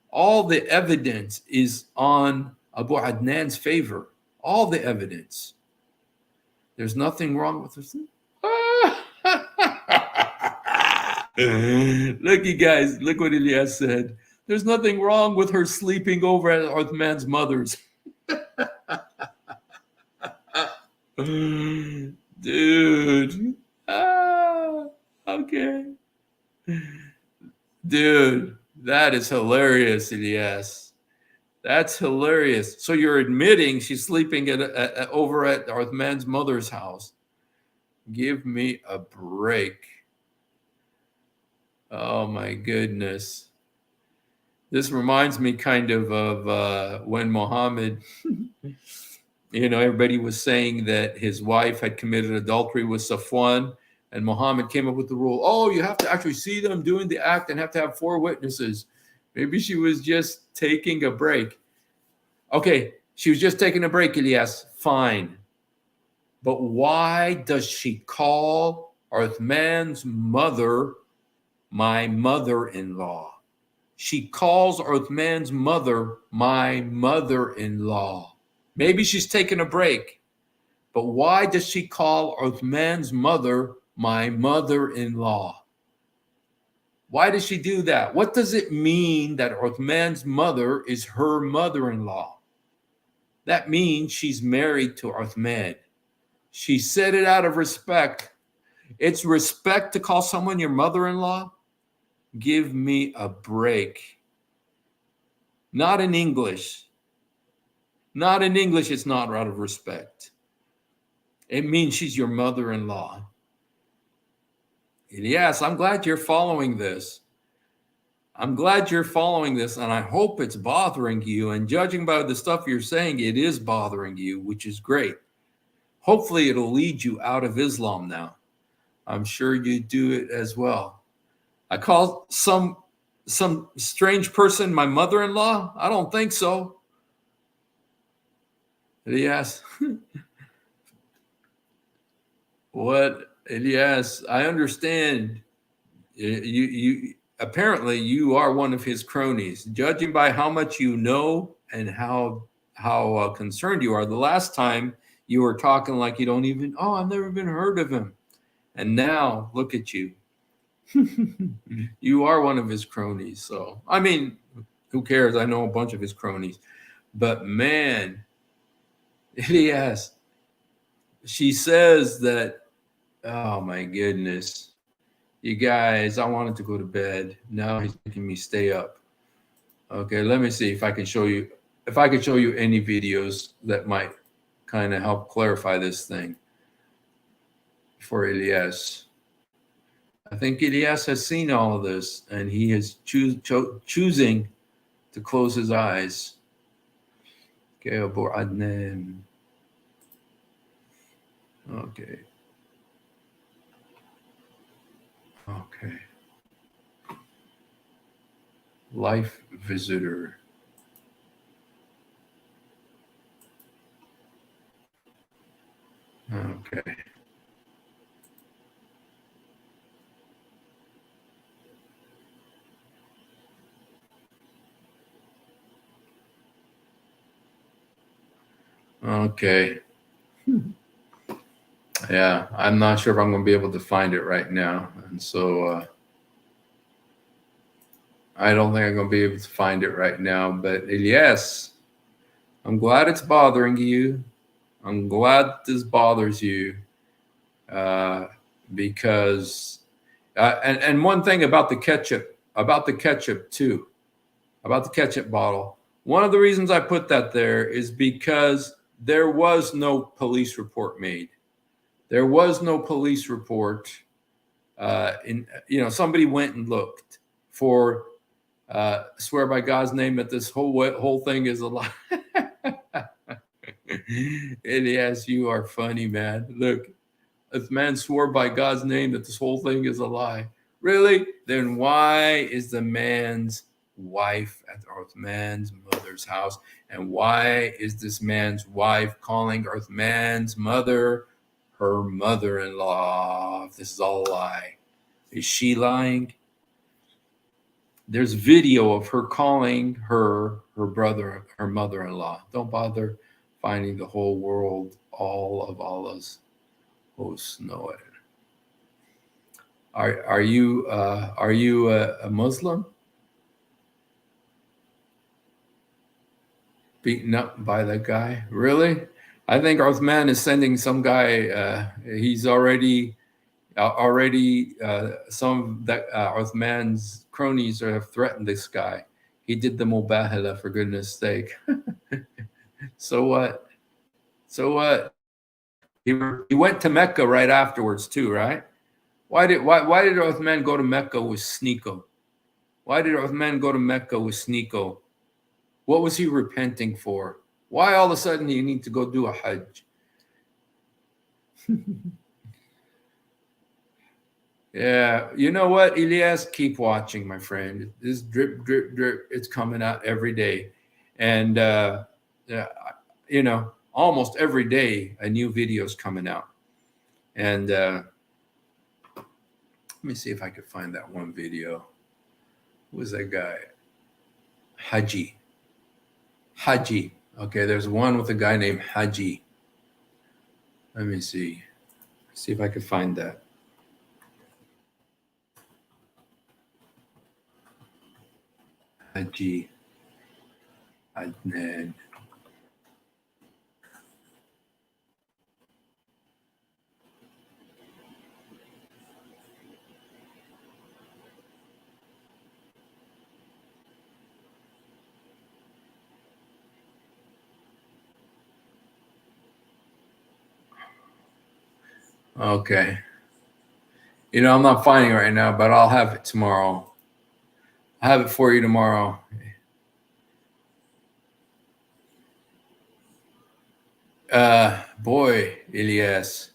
All the evidence is on Abu Adnan's favor. All the evidence. There's nothing wrong with this. Look, you guys, look what Ilyas said. There's nothing wrong with her sleeping over at Uthman's mother's. Dude. Okay. Dude, that is hilarious, Ilyas. That's hilarious. So you're admitting she's sleeping over at Uthman's mother's house. Give me a break. Oh, my goodness. This reminds me kind of when Muhammad, everybody was saying that his wife had committed adultery with Safwan, and Muhammad came up with the rule, you have to actually see them doing the act and have to have 4 witnesses. Maybe she was just taking a break. Okay, she was just taking a break, Ilyas. Fine. But why does she call Uthman's mother my mother-in-law? She calls Uthman's mother my mother-in-law. Maybe she's taking a break, but why does she call Uthman's mother my mother-in-law? Why does she do that? What does it mean that Uthman's mother is her mother-in-law? That means she's married to Uthman. She said it out of respect. It's respect to call someone your mother-in-law? Give me a break. Not in English. Not in English, it's not out of respect. It means she's your mother-in-law. Yes, I'm glad you're following this. I'm glad you're following this, and I hope it's bothering you. And judging by the stuff you're saying, it is bothering you, which is great. Hopefully, it'll lead you out of Islam now. I'm sure you do it as well. I call some strange person my mother-in-law. I don't think so. Yes. What? Yes, I understand. You apparently you are one of his cronies. Judging by how much you know and how concerned you are, the last time you were talking like you don't even. Oh, I've never even heard of him, and now look at you. You are one of his cronies. So I mean, who cares? I know a bunch of his cronies, but man, yes, she says that. Oh my goodness. You guys, I wanted to go to bed. Now he's making me stay up. Okay, let me see if I can show you any videos that might kind of help clarify this thing for Elias. I think Elias has seen all of this and he is choosing to close his eyes. Okay, Abu Adnan. Okay. Okay. Life visitor. Okay. Okay. Yeah, I'm not sure if I'm going to be able to find it right now. And so I don't think I'm going to be able to find it right now. But yes, I'm glad it's bothering you. I'm glad this bothers you because, and one thing about the ketchup too, about the ketchup bottle. One of the reasons I put that there is because there was no police report made. There was no police report. Somebody went and looked for swear by God's name that this whole thing is a lie. And yes, you are funny, man. Look, if man swore by God's name that this whole thing is a lie, really? Then why is the man's wife at Uthman's mother's house? And why is this man's wife calling Uthman's mother her mother-in-law? If this is all a lie, is she lying? There's video of her calling her brother, her mother-in-law. Don't bother finding the whole world, all of Allah's hosts know it. Are you a Muslim? Beaten up by that guy? Really? I think Uthman is sending some guy. He's already some of that Uthman's cronies have threatened this guy. He did the mubahala, for goodness sake. So what? So what? He went to Mecca right afterwards too, right? Why did Uthman go to Mecca with Sneeko? Why did Uthman go to Mecca with Sneeko? What was he repenting for? Why all of a sudden you need to go do a Hajj? Yeah, you know what, Elias? Keep watching, my friend. This drip, drip, drip, it's coming out every day. And, almost every day a new video is coming out. And let me see if I could find that one video. Who was that guy? Haji. Okay, there's one with a guy named Haji. Let me see. See if I could find that. Haji Adnan. Okay. I'm not finding it right now, but I'll have it tomorrow. I'll have it for you tomorrow. Boy, Elias.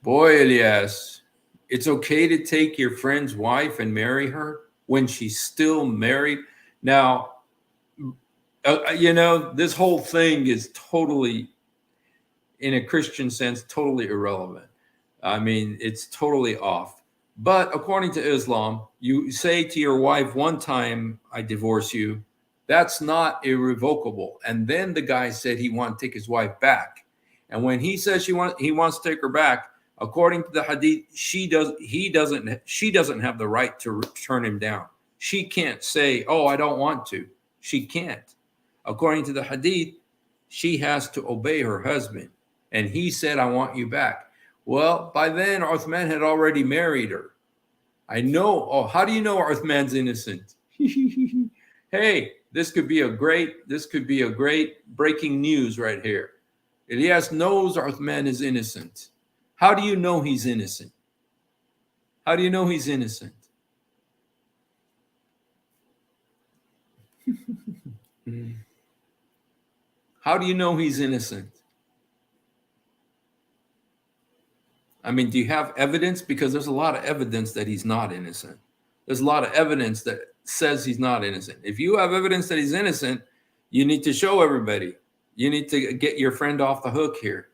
Boy, Elias. It's okay to take your friend's wife and marry her when she's still married. Now, this whole thing is totally, in a Christian sense, totally irrelevant. I mean, it's totally off. But according to Islam, you say to your wife one time, I divorce you. That's not irrevocable. And then the guy said he wants to take his wife back. And when he says he wants to take her back, according to the hadith, she doesn't have the right to turn him down. She can't say, "Oh, I don't want to." She can't. According to the hadith, she has to obey her husband. And he said, "I want you back." Well, by then, Uthman had already married her. I know. Oh, how do you know Uthman's innocent? Hey, this could be a great breaking news right here. Elias knows Uthman is innocent. How do you know he's innocent? How do you know he's innocent? How do you know he's innocent? I mean, do you have evidence? Because there's a lot of evidence that he's not innocent. There's a lot of evidence that says he's not innocent. If you have evidence that he's innocent, you need to show everybody. You need to get your friend off the hook here.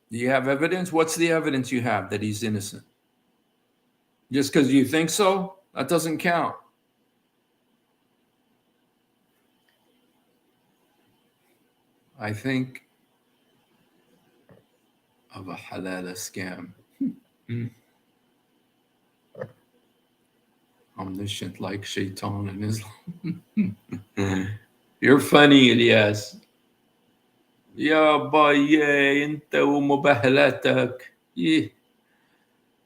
Do you have evidence? What's the evidence you have that he's innocent? Just because you think so, that doesn't count. I think of a halal scam. Omniscient like shaitan in Islam. You're funny, Elias. يا باي انت ومبهلاتك.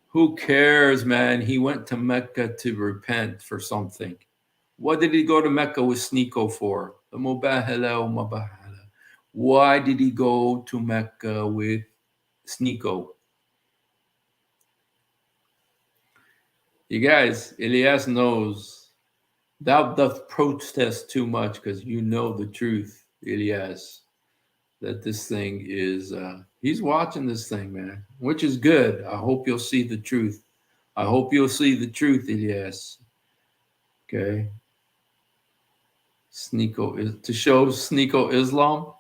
Who cares, man? He went to Mecca to repent for something. What did he go to Mecca with Sneeko for? The mubahala wa mubahala. Why did he go to Mecca with Sneeko? You guys, Elias knows thou doth protest too much because you know the truth, Elias, that this thing is, he's watching this thing, man, which is good. I hope you'll see the truth. I hope you'll see the truth, Elias. Okay. Sneeko is to show Sneeko Islam.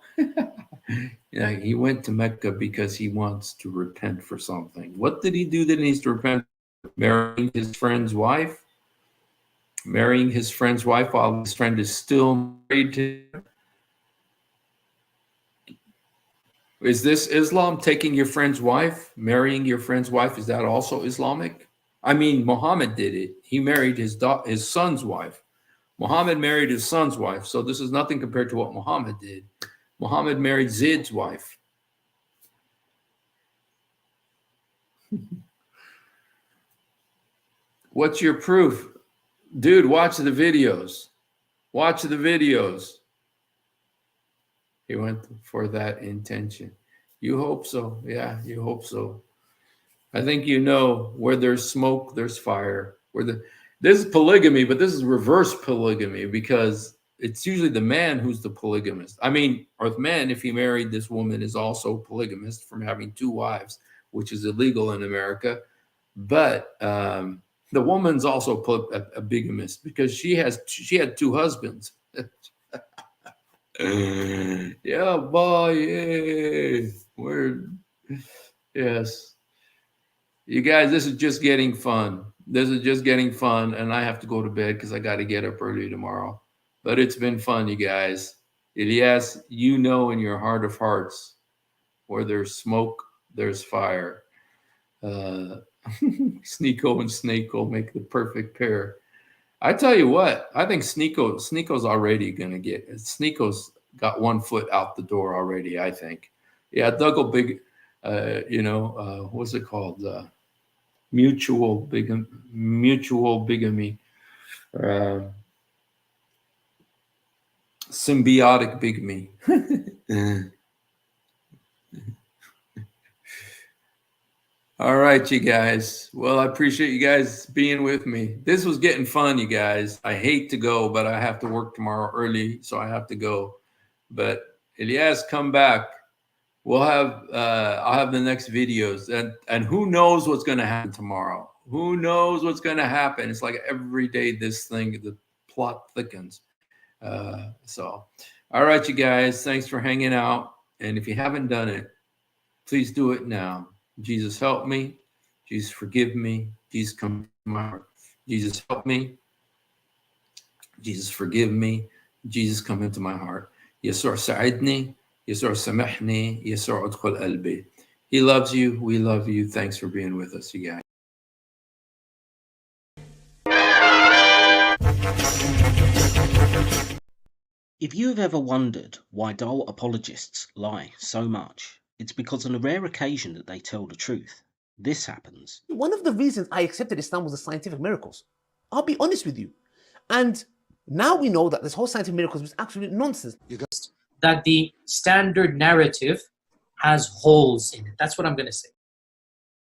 Yeah, he went to Mecca because he wants to repent for something. What did he do that he needs to repent? Marrying his friend's wife? Marrying his friend's wife while his friend is still married to him? Is this Islam, taking your friend's wife, marrying your friend's wife? Is that also Islamic? I mean, Muhammad did it. He married his son's wife. Muhammad married his son's wife. So this is nothing compared to what Muhammad did. Muhammad married Zayd's wife. What's your proof? Dude, watch the videos. Watch the videos. He went for that intention. You hope so. Yeah, you hope so. I think you know where there's smoke, there's fire. This is polygamy, but this is reverse polygamy because it's usually the man who's the polygamist. I mean, Uthman, if he married this woman, is also polygamist from having two wives, which is illegal in America. But the woman's also a bigamist because she had two husbands. Yeah, boy, yeah. Yes. You guys, this is just getting fun. This is just getting fun, and I have to go to bed because I got to get up early tomorrow. But it's been fun, you guys. Elias, you know in your heart of hearts, where there's smoke, there's fire. Sneeko and Snako make the perfect pair. I tell you what, I think Sneeko's already gonna get it. Sneeko's got 1 foot out the door already, I think. Yeah, Doug big, what's it called? Mutual bigamy. Symbiotic bigamy. All right, you guys. Well, I appreciate you guys being with me. This was getting fun, you guys. I hate to go, but I have to work tomorrow early, so I have to go. But Elias, come back. We'll have I'll have the next videos, and who knows what's going to happen tomorrow? Who knows what's going to happen? It's like every day this thing, the plot thickens. So, all right, you guys. Thanks for hanging out. And if you haven't done it, please do it now. Jesus, help me. Jesus, forgive me. Jesus, come to my heart. Jesus, help me. Jesus, forgive me. Jesus, come into my heart. يسوع ساعدني. يسوع سامحني. يسوع ادخل قلبي. He loves you. We love you. Thanks for being with us, you guys. If you have ever wondered why dull apologists lie so much, it's because on a rare occasion that they tell the truth, this happens. One of the reasons I accepted Islam was the scientific miracles. I'll be honest with you. And now we know that this whole scientific miracles was absolute nonsense. That the standard narrative has holes in it. That's what I'm going to say.